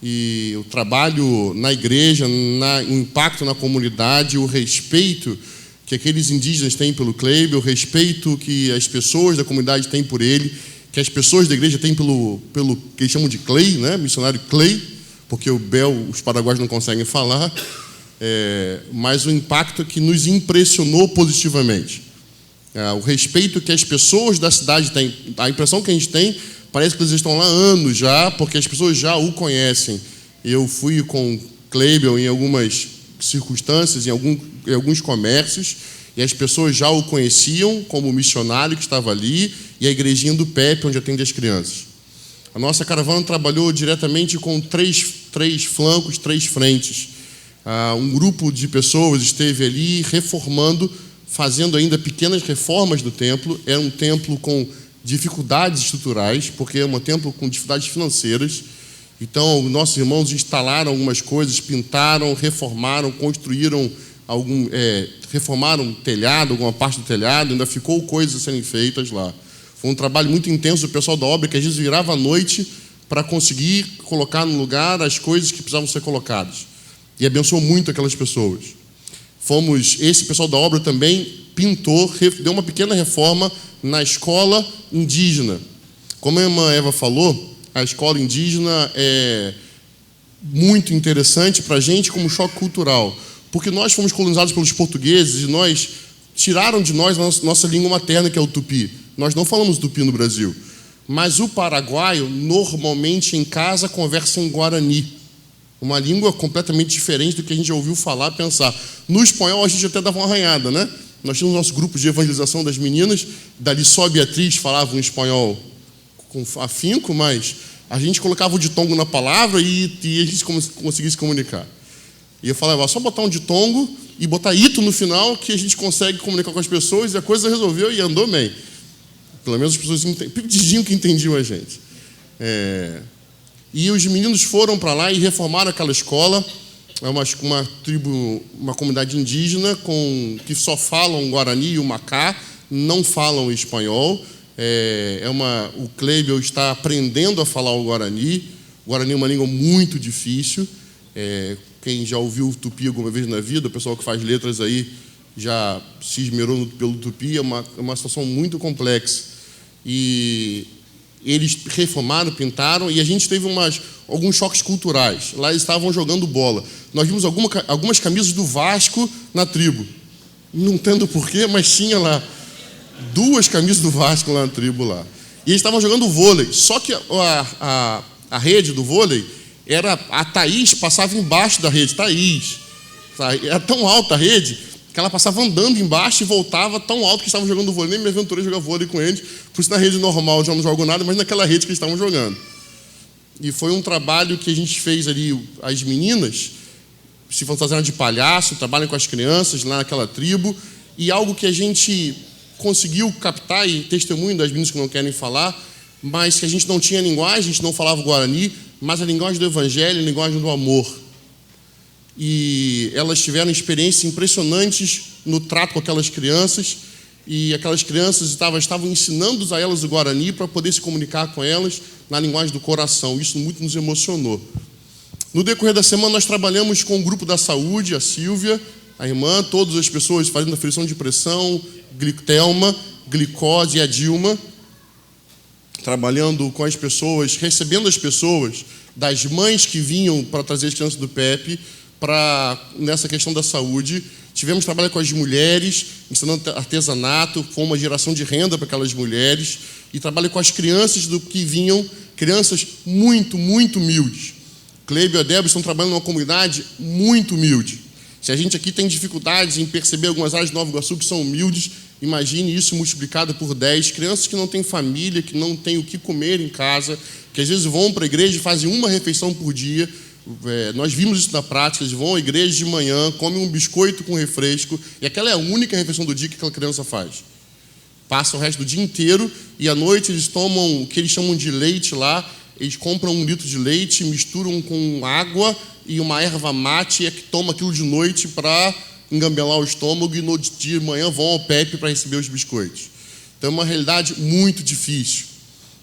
E o trabalho na igreja, o impacto na comunidade, o respeito que aqueles indígenas têm pelo Kleber, o respeito que as pessoas da comunidade têm por ele, que as pessoas da igreja têm pelo que eles chamam de Clay, né? Missionário Clay, porque o Bel, os paraguaios não conseguem falar, mas o impacto que nos impressionou positivamente. O respeito que as pessoas da cidade têm, a impressão que a gente tem, parece que eles estão lá há anos já, porque as pessoas já o conhecem. Eu fui com Kleber em algumas circunstâncias, em alguns comércios, e as pessoas já o conheciam como missionário que estava ali, e a igrejinha do Pepe, onde atende as crianças. A nossa caravana trabalhou diretamente com três flancos, 3 frentes. Um grupo de pessoas esteve ali reformando, fazendo ainda pequenas reformas do templo. Era um templo com dificuldades estruturais, porque é um templo com dificuldades financeiras. Então, nossos irmãos instalaram algumas coisas, pintaram, reformaram, construíram reformaram o telhado, alguma parte do telhado, ainda ficou coisas a serem feitas lá. Foi um trabalho muito intenso do pessoal da obra, que às vezes virava à noite para conseguir colocar no lugar as coisas que precisavam ser colocadas. E abençoou muito aquelas pessoas. Esse pessoal da obra também pintou, deu uma pequena reforma na escola indígena. Como a irmã Eva falou, a escola indígena é muito interessante para a gente como choque cultural, porque nós fomos colonizados pelos portugueses e tiraram de nós a nossa língua materna, que é o tupi. Nós não falamos tupi no Brasil, mas o paraguaio, normalmente em casa, conversa em guarani, uma língua completamente diferente do que a gente já ouviu falar, pensar. No espanhol, a gente até dava uma arranhada, né? Nós tínhamos nosso grupo de evangelização das meninas, dali só a Beatriz falava um espanhol com afinco, mas a gente colocava o ditongo na palavra e a gente conseguia se comunicar. E eu falava, só botar um ditongo e botar ito no final que a gente consegue comunicar com as pessoas, e a coisa resolveu e andou bem. Pelo menos as pessoas diziam que entendiam a gente. E os meninos foram para lá e reformaram aquela escola. É uma tribo, uma comunidade indígena que só falam Guarani e o Macá, não falam espanhol. O Kleber está aprendendo a falar o Guarani. O Guarani é uma língua muito difícil. Quem já ouviu o tupi alguma vez na vida, o pessoal que faz letras aí já se esmerou pelo tupi, é uma situação muito complexa. E eles reformaram, pintaram, e a gente teve alguns choques culturais. Lá eles estavam jogando bola. Nós vimos algumas camisas do Vasco na tribo. Não entendo porquê, mas tinha lá 2 camisas do Vasco lá na tribo lá. E eles estavam jogando vôlei. Só que a rede do vôlei a Thaís passava embaixo da rede. Thaís. Era tão alta a rede que ela passava andando embaixo e voltava tão alto que estavam jogando vôlei. Nem me aventurei a jogar vôlei com eles. Por isso, na rede normal eu já não jogo nada, mas naquela rede que eles estavam jogando. E foi um trabalho que a gente fez ali. As meninas se fantasiaram de palhaço, trabalham com as crianças lá naquela tribo. E algo que a gente conseguiu captar, e testemunho das meninas que não querem falar, mas que a gente não tinha linguagem, a gente não falava Guarani, mas a linguagem do Evangelho, a linguagem do amor. E elas tiveram experiências impressionantes no trato com aquelas crianças, e aquelas crianças estavam ensinando a elas o Guarani para poder se comunicar com elas na linguagem do coração. Isso muito nos emocionou. No decorrer da semana, nós trabalhamos com o grupo da saúde, a Silvia, a irmã, todas as pessoas fazendo aferição de pressão, Thelma, glicose e a Dilma, trabalhando com as pessoas, recebendo as pessoas, das mães que vinham para trazer as crianças do PEP, nessa questão da saúde. Tivemos trabalho com as mulheres, ensinando artesanato, foi uma geração de renda para aquelas mulheres, e trabalho com as crianças que vinham, crianças muito, muito humildes. Kleber e a Débora estão trabalhando numa comunidade muito humilde. Se a gente aqui tem dificuldades em perceber algumas áreas de Nova Iguaçu que são humildes, imagine isso multiplicado por 10. Crianças que não têm família, que não têm o que comer em casa, que às vezes vão para a igreja e fazem uma refeição por dia. Nós vimos isso na prática, eles vão à igreja de manhã, comem um biscoito com refresco, e aquela é a única refeição do dia que aquela criança faz. Passa o resto do dia inteiro, e à noite eles tomam o que eles chamam de leite lá. Eles compram 1 litro de leite, misturam com água e uma erva mate, e é que toma aquilo de noite para engambelar o estômago, e no dia de manhã vão ao PEP para receber os biscoitos. Então é uma realidade muito difícil.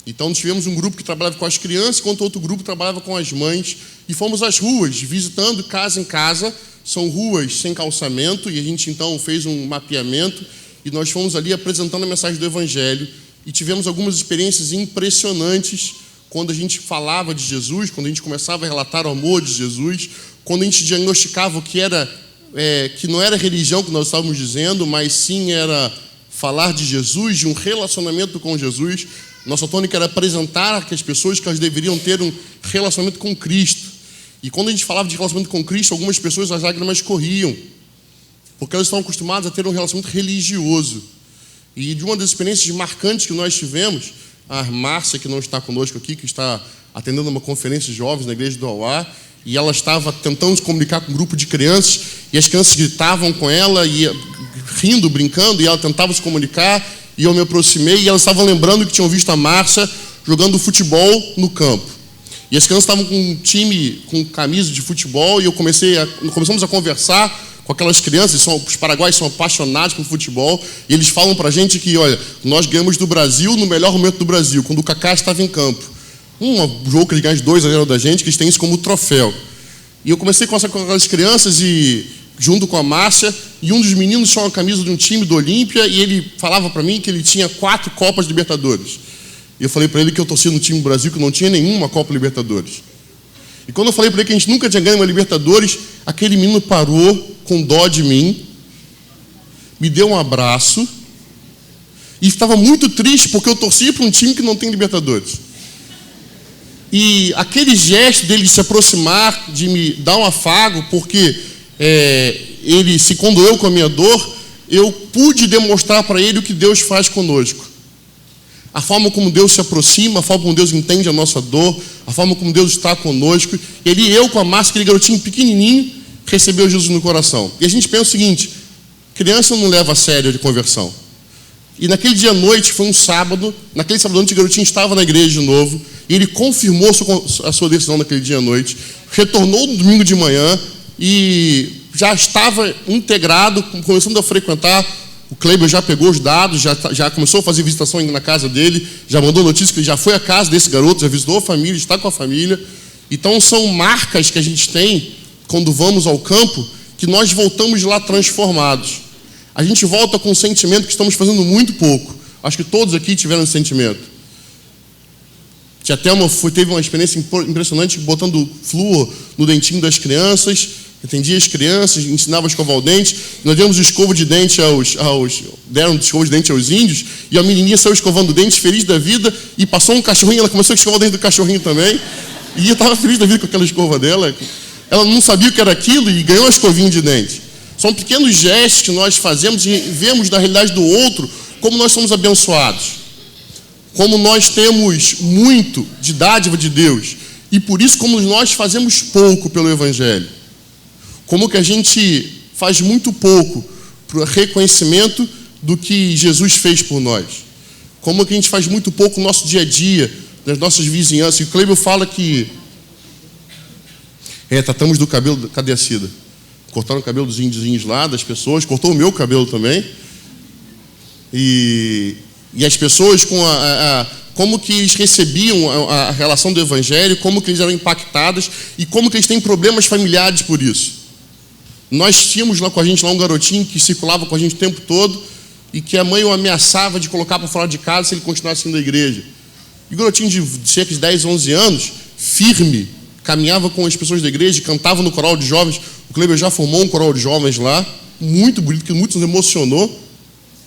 Então, nós tivemos um grupo que trabalhava com as crianças, enquanto outro grupo trabalhava com as mães. E fomos às ruas, visitando casa em casa. São ruas sem calçamento, e a gente, então, fez um mapeamento. E nós fomos ali apresentando a mensagem do Evangelho. E tivemos algumas experiências impressionantes quando a gente falava de Jesus, quando a gente começava a relatar o amor de Jesus, quando a gente diagnosticava o que era, que não era religião que nós estávamos dizendo, mas sim era falar de Jesus, de um relacionamento com Jesus. Nossa tônica era apresentar às pessoas que elas deveriam ter um relacionamento com Cristo. E quando a gente falava de relacionamento com Cristo, algumas pessoas, as lágrimas corriam, porque elas estão acostumadas a ter um relacionamento religioso. E de uma das experiências marcantes que nós tivemos, a Márcia, que não está conosco aqui, que está atendendo uma conferência de jovens na igreja do Auá, e ela estava tentando se comunicar com um grupo de crianças, e as crianças gritavam com ela, e rindo, brincando, e ela tentava se comunicar, e eu me aproximei, e elas estavam lembrando que tinham visto a Márcia jogando futebol no campo. E as crianças estavam com um time, com camisa de futebol, e começamos a conversar com aquelas crianças. Os paraguaios são apaixonados por futebol, e eles falam pra gente que, olha, nós ganhamos do Brasil no melhor momento do Brasil, quando o Kaká estava em campo. Um jogo que eles ganham de 2-0 da gente, que eles têm isso como troféu. E eu comecei a conversar com aquelas crianças, e junto com a Márcia, e um dos meninos tinha uma camisa de um time do Olímpia, e ele falava para mim que ele tinha 4 Copas Libertadores. E eu falei para ele que eu torcia no time do Brasil, que não tinha nenhuma Copa Libertadores. E quando eu falei para ele que a gente nunca tinha ganho uma Libertadores, aquele menino parou com dó de mim, me deu um abraço, e estava muito triste porque eu torcia para um time que não tem Libertadores. E aquele gesto dele de se aproximar, de me dar um afago, porque ele se condoeu com a minha dor, eu pude demonstrar para ele o que Deus faz conosco. A forma como Deus se aproxima, a forma como Deus entende a nossa dor, a forma como Deus está conosco. Eu com a Márcia, aquele garotinho pequenininho, recebeu Jesus no coração. E a gente pensa o seguinte: criança não leva a sério de conversão. E naquele dia à noite, foi um sábado, naquele sábado à noite o garotinho estava na igreja de novo, e ele confirmou a sua decisão naquele dia à noite, retornou no domingo de manhã, e já estava integrado, começando a frequentar. O Kleber já pegou os dados, já começou a fazer visitação na casa dele, já mandou notícia que ele já foi à casa desse garoto, já visitou a família, está com a família. Então são marcas que a gente tem quando vamos ao campo, que nós voltamos de lá transformados. A gente volta com o sentimento que estamos fazendo muito pouco. Acho que todos aqui tiveram esse sentimento. Teve uma experiência impressionante botando flúor no dentinho das crianças, atendia as crianças, ensinava a escovar o dente. Nós demos escova de dente deram escova de dente aos índios, e a menininha saiu escovando o dente, feliz da vida, e passou um cachorrinho, ela começou a escovar o dente do cachorrinho também, e eu estava feliz da vida com aquela escova dela. Ela não sabia o que era aquilo e ganhou a escovinha de dente. São pequenos gestos que nós fazemos e vemos da realidade do outro como nós somos abençoados, como nós temos muito de dádiva de Deus, e por isso como nós fazemos pouco pelo Evangelho. Como que a gente faz muito pouco para o reconhecimento do que Jesus fez por nós. Como que a gente faz muito pouco no nosso dia a dia, nas nossas vizinhanças. E o Kleber fala que tratamos do cabelo, cadê a Cida? Cortaram o cabelo dos índiozinhos lá, das pessoas, cortou o meu cabelo também. E as pessoas, como que eles recebiam a relação do Evangelho, como que eles eram impactadas e como que eles têm problemas familiares por isso. Nós tínhamos lá com a gente um garotinho que circulava com a gente o tempo todo e que a mãe o ameaçava de colocar para fora de casa se ele continuasse indo à igreja. E o garotinho de cerca de 10, 11 anos, firme, caminhava com as pessoas da igreja, cantava no coral de jovens. O Kleber já formou um coral de jovens lá, muito bonito, que muito nos emocionou.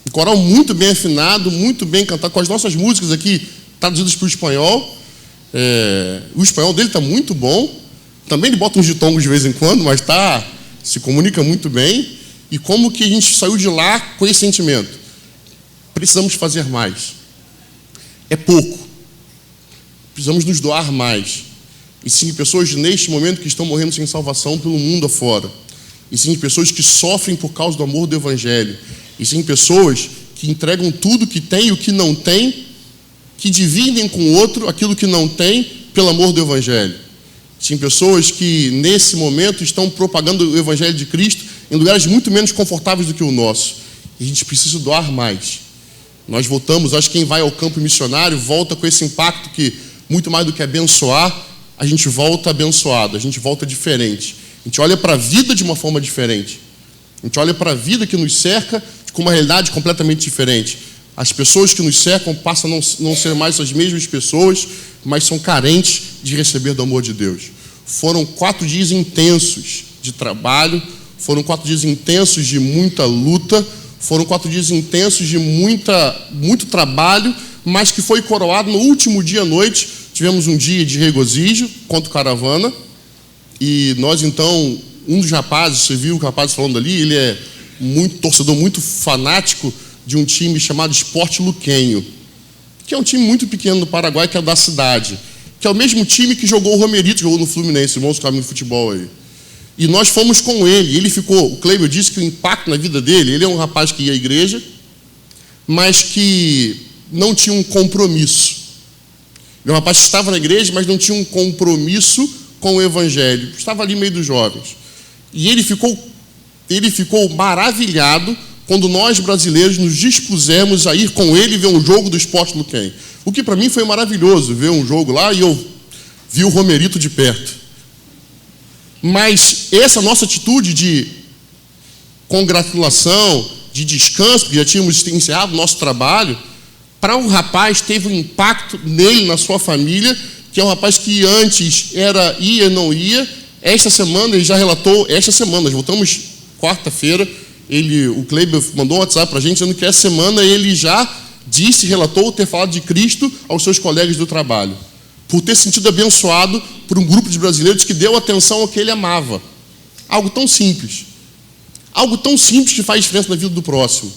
Um coral muito bem afinado, muito bem cantado, com as nossas músicas aqui traduzidas para o espanhol. O espanhol dele está muito bom. Também ele bota uns ditongos de vez em quando, mas se comunica muito bem. E como que a gente saiu de lá com esse sentimento? Precisamos fazer mais. É pouco. Precisamos nos doar mais. E sim, pessoas neste momento que estão morrendo sem salvação pelo mundo afora. E sim, pessoas que sofrem por causa do amor do Evangelho. E sim, pessoas que entregam tudo que tem e o que não tem, que dividem com o outro aquilo que não tem pelo amor do Evangelho. Sim, pessoas que nesse momento estão propagando o Evangelho de Cristo em lugares muito menos confortáveis do que o nosso. E a gente precisa doar mais. Nós voltamos, acho que quem vai ao campo missionário volta com esse impacto que, muito mais do que abençoar, a gente volta abençoado, a gente volta diferente. A gente olha para a vida de uma forma diferente. A gente olha para a vida que nos cerca com uma realidade completamente diferente. As pessoas que nos cercam passam a não ser mais as mesmas pessoas, mas são carentes de receber do amor de Deus. Foram 4 dias intensos de trabalho, foram 4 dias intensos de muita luta, foram 4 dias intensos de muito trabalho, mas que foi coroado no último dia à noite. Tivemos um dia de regozijo contra o Caravana, e nós então, um dos rapazes, você viu o rapaz falando ali, ele é muito torcedor, muito fanático de um time chamado Sport Luquenho, que é um time muito pequeno do Paraguai, que é da cidade, que é o mesmo time que jogou o Romerito, jogou no Fluminense, irmãos que sabem de futebol aí. E nós fomos com ele, ele ficou, o Cleber disse que o impacto na vida dele, ele é um rapaz que ia à igreja, mas que não tinha um compromisso. Ele é um rapaz que estava na igreja, mas não tinha um compromisso com o evangelho, estava ali no meio dos jovens. E ele ficou maravilhado quando nós brasileiros nos dispusemos a ir com ele ver um jogo do Sport Luquenho. O que para mim foi maravilhoso, ver um jogo lá, e eu vi o Romerito de perto. Mas essa nossa atitude de congratulação, de descanso, porque já tínhamos encerrado o nosso trabalho, para um rapaz teve um impacto nele, na sua família, que é um rapaz que antes ia, não ia. Esta semana, ele já relatou, nós voltamos quarta-feira, o Kleber mandou um WhatsApp para a gente, dizendo que essa semana ele já relatou ter falado de Cristo aos seus colegas do trabalho, por ter sentido abençoado por um grupo de brasileiros que deu atenção ao que ele amava. Algo tão simples que faz diferença na vida do próximo.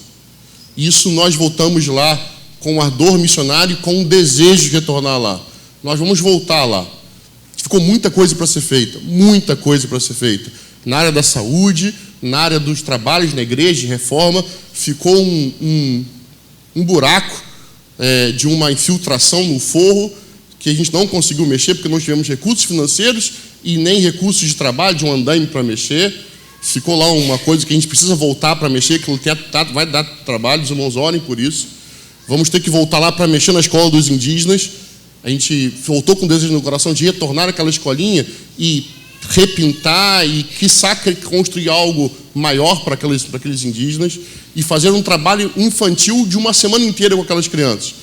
Isso nós voltamos lá com um ardor missionário e com um desejo de retornar lá. Nós vamos voltar lá. Ficou muita coisa para ser feita, na área da saúde, na área dos trabalhos na igreja, de reforma. Ficou um buraco de uma infiltração no forro, que a gente não conseguiu mexer, porque não tivemos recursos financeiros e nem recursos de trabalho, de um andaime para mexer. Ficou lá uma coisa que a gente precisa voltar para mexer, que vai dar trabalho, os irmãos orem por isso. Vamos ter que voltar lá para mexer na escola dos indígenas. A gente voltou com desejo no coração de retornar àquela escolinha e repintar e, quiçá, construir algo maior para aqueles indígenas e fazer um trabalho infantil de uma semana inteira com aquelas crianças.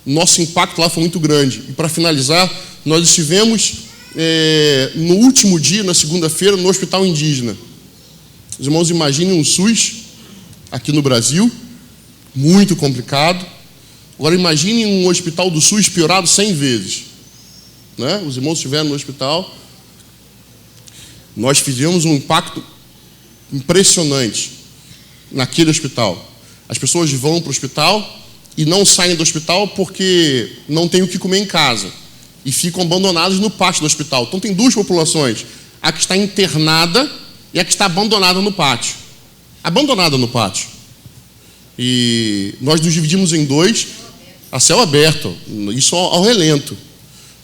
Nosso impacto lá foi muito grande. E, para finalizar, nós estivemos no último dia, na segunda-feira, no hospital indígena. Os irmãos imaginem um SUS aqui no Brasil, muito complicado. Agora imaginem um hospital do SUS piorado 100 vezes. Né? Os irmãos estiveram no hospital. Nós fizemos um impacto impressionante naquele hospital. As pessoas vão para o hospital e não saem do hospital porque não têm o que comer em casa e ficam abandonadas no pátio do hospital. Então tem 2 populações, a que está internada e a que está abandonada no pátio. E nós nos dividimos em 2, a céu aberto, isso ao relento.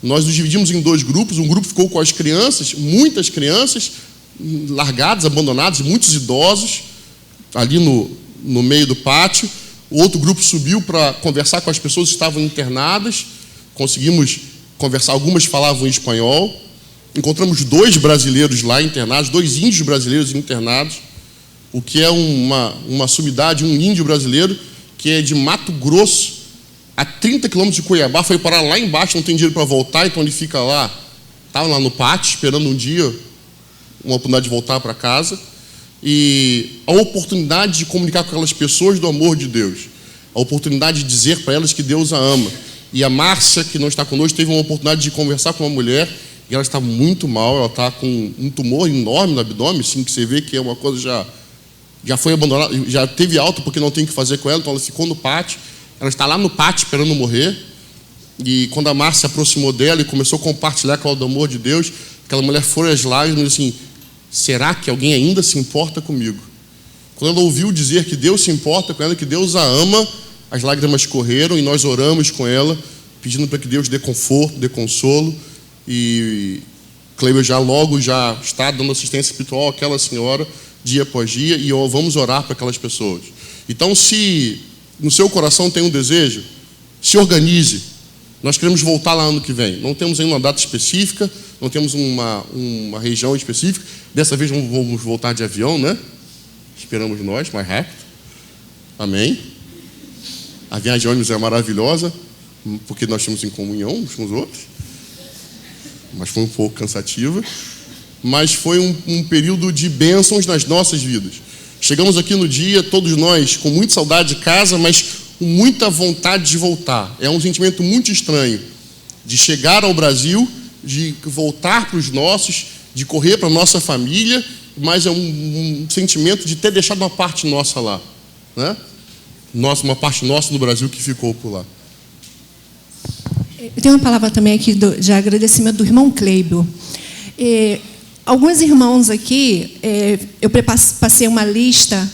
Nós nos dividimos em 2 grupos, um grupo ficou com as crianças, muitas crianças, largadas, abandonadas, muitos idosos, ali no meio do pátio. O outro grupo subiu para conversar com as pessoas que estavam internadas, conseguimos conversar, algumas falavam espanhol. Encontramos 2 brasileiros lá internados, 2 índios brasileiros internados, o que é uma sumidade, um índio brasileiro que é de Mato Grosso, a 30 quilômetros de Cuiabá, foi parar lá embaixo, não tem dinheiro para voltar, então ele fica lá, estava lá no pátio, esperando um dia, uma oportunidade de voltar para casa, e a oportunidade de comunicar com aquelas pessoas do amor de Deus, a oportunidade de dizer para elas que Deus a ama. E a Márcia, que não está conosco, teve uma oportunidade de conversar com uma mulher, e ela está muito mal, ela está com um tumor enorme no abdômen, assim, que você vê que é uma coisa já foi abandonada, já teve alta porque não tem o que fazer com ela, então ela ficou no pátio. Ela está lá no pátio esperando morrer. E quando a Márcia se aproximou dela e começou a compartilhar com ela do amor de Deus, aquela mulher foi às lágrimas e disse assim: será que alguém ainda se importa comigo? Quando ela ouviu dizer que Deus se importa com ela, que Deus a ama, as lágrimas correram e nós oramos com ela, pedindo para que Deus dê conforto, dê consolo. E Cleber já está dando assistência espiritual àquela senhora, dia após dia, e vamos orar para aquelas pessoas. Então, se no seu coração tem um desejo, se organize. Nós queremos voltar lá ano que vem. Não temos ainda uma data específica, não temos uma região específica. Dessa vez vamos voltar de avião, né? Esperamos nós, mais rápido. Amém. A viagem de ônibus é maravilhosa, porque nós estamos em comunhão uns com os outros. Mas foi um pouco cansativa. Mas foi um período de bênçãos nas nossas vidas. Chegamos aqui no dia, todos nós, com muita saudade de casa, mas com muita vontade de voltar. É um sentimento muito estranho de chegar ao Brasil, de voltar para os nossos, de correr para a nossa família, mas é um sentimento de ter deixado uma parte nossa lá, né? Uma parte nossa no Brasil que ficou por lá. Eu tenho uma palavra também aqui de agradecimento do irmão Cleibio. Alguns irmãos aqui, eu passei uma lista,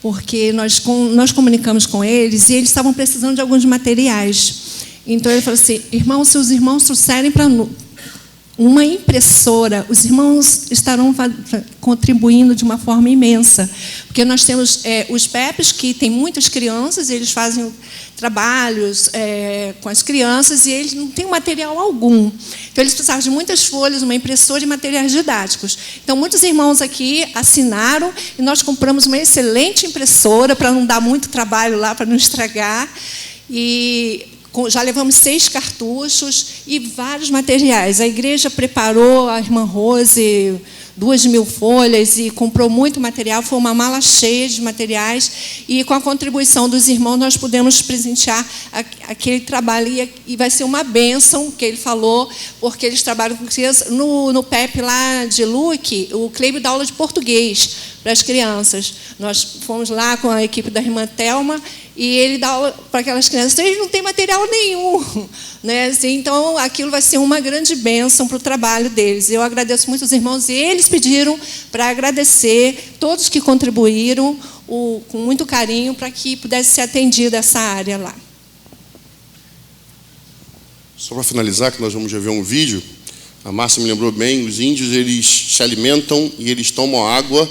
porque nós comunicamos com eles e eles estavam precisando de alguns materiais. Então, ele falou assim, irmãos, se os irmãos trouxerem para uma impressora, os irmãos estarão contribuindo de uma forma imensa. Porque nós temos os PEPs, que tem muitas crianças, eles fazem trabalhos com as crianças e eles não têm material algum. Então, eles precisavam de muitas folhas, uma impressora e materiais didáticos. Então, muitos irmãos aqui assinaram e nós compramos uma excelente impressora para não dar muito trabalho lá, para não estragar. E já levamos 6 cartuchos e vários materiais. A igreja preparou, a irmã Rose, 2.000 folhas e comprou muito material. Foi uma mala cheia de materiais. E, com a contribuição dos irmãos, nós pudemos presentear aquele trabalho. E vai ser uma bênção, que ele falou, porque eles trabalham com crianças. No PEP lá de Luque, o Cleibio dá aula de português para as crianças. Nós fomos lá com a equipe da irmã Thelma e ele dá aula para aquelas crianças. Então, eles não têm material nenhum, né? Assim, então, aquilo vai ser uma grande bênção para o trabalho deles. Eu agradeço muito os irmãos e eles pediram para agradecer todos que contribuíram com muito carinho para que pudesse ser atendida essa área lá. Só para finalizar, que nós vamos já ver um vídeo, a Márcia me lembrou bem, os índios eles se alimentam e eles tomam água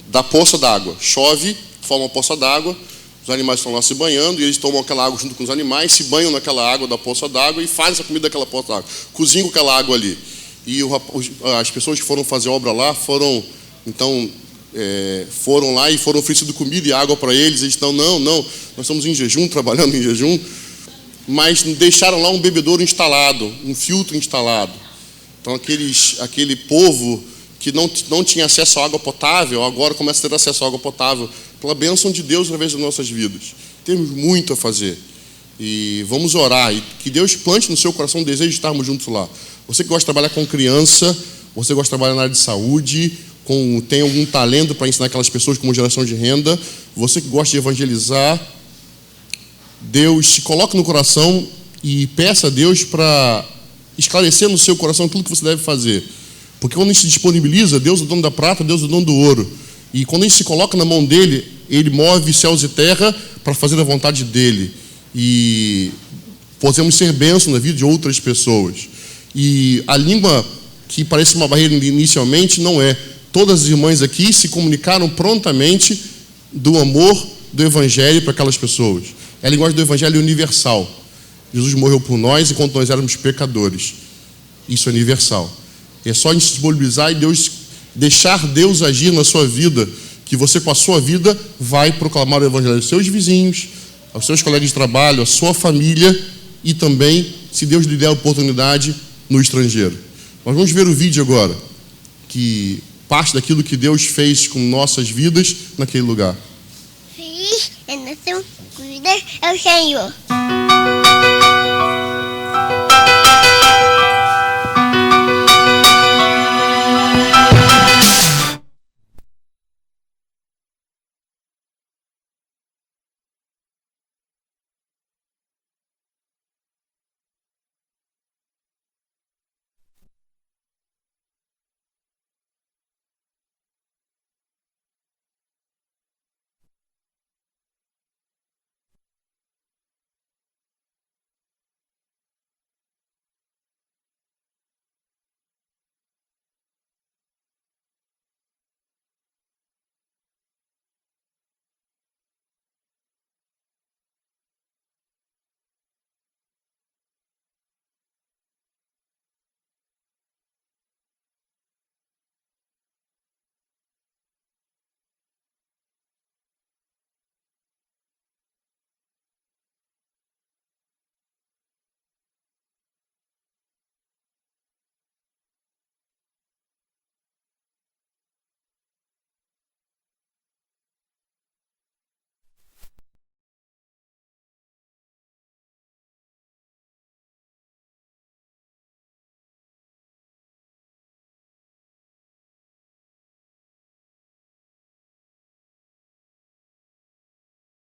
da poça d'água. Chove, forma uma poça d'água, os animais estão lá se banhando e eles tomam aquela água junto com os animais, se banham naquela água da poça d'água e fazem essa comida daquela poça d'água. Cozinham aquela água ali. E as pessoas que foram fazer obra lá foram lá e foram oferecido comida e água para eles. Eles estão, não, nós estamos em jejum, trabalhando em jejum. Mas deixaram lá um bebedouro instalado, um filtro instalado. Então, aquele povo que não tinha acesso à água potável, agora começa a ter acesso à água potável, pela bênção de Deus através das nossas vidas. Temos muito a fazer. E vamos orar, e que Deus plante no seu coração o desejo de estarmos juntos lá. Você que gosta de trabalhar com criança, você gosta de trabalhar na área de saúde, tem algum talento para ensinar aquelas pessoas como geração de renda, você que gosta de evangelizar, Deus se coloca no coração e peça a Deus para esclarecer no seu coração aquilo que você deve fazer. Porque quando a gente se disponibiliza, Deus é o dono da prata, Deus é o dono do ouro. E quando a gente se coloca na mão dele, ele move céus e terra para fazer a vontade dele. E podemos ser bênção na vida de outras pessoas. E a língua que parece uma barreira inicialmente, não é. Todas as irmãs aqui se comunicaram prontamente do amor do Evangelho para aquelas pessoas. É a linguagem do Evangelho universal. Jesus morreu por nós enquanto nós éramos pecadores. Isso é universal. É só a gente se disponibilizar e deixar Deus agir na sua vida, que você com a sua vida vai proclamar o Evangelho aos seus vizinhos, aos seus colegas de trabalho, à sua família e também, se Deus lhe der a oportunidade, no estrangeiro. Nós vamos ver o vídeo agora, que parte daquilo que Deus fez com nossas vidas naquele lugar. Feliz é nosso cuidar é o Senhor.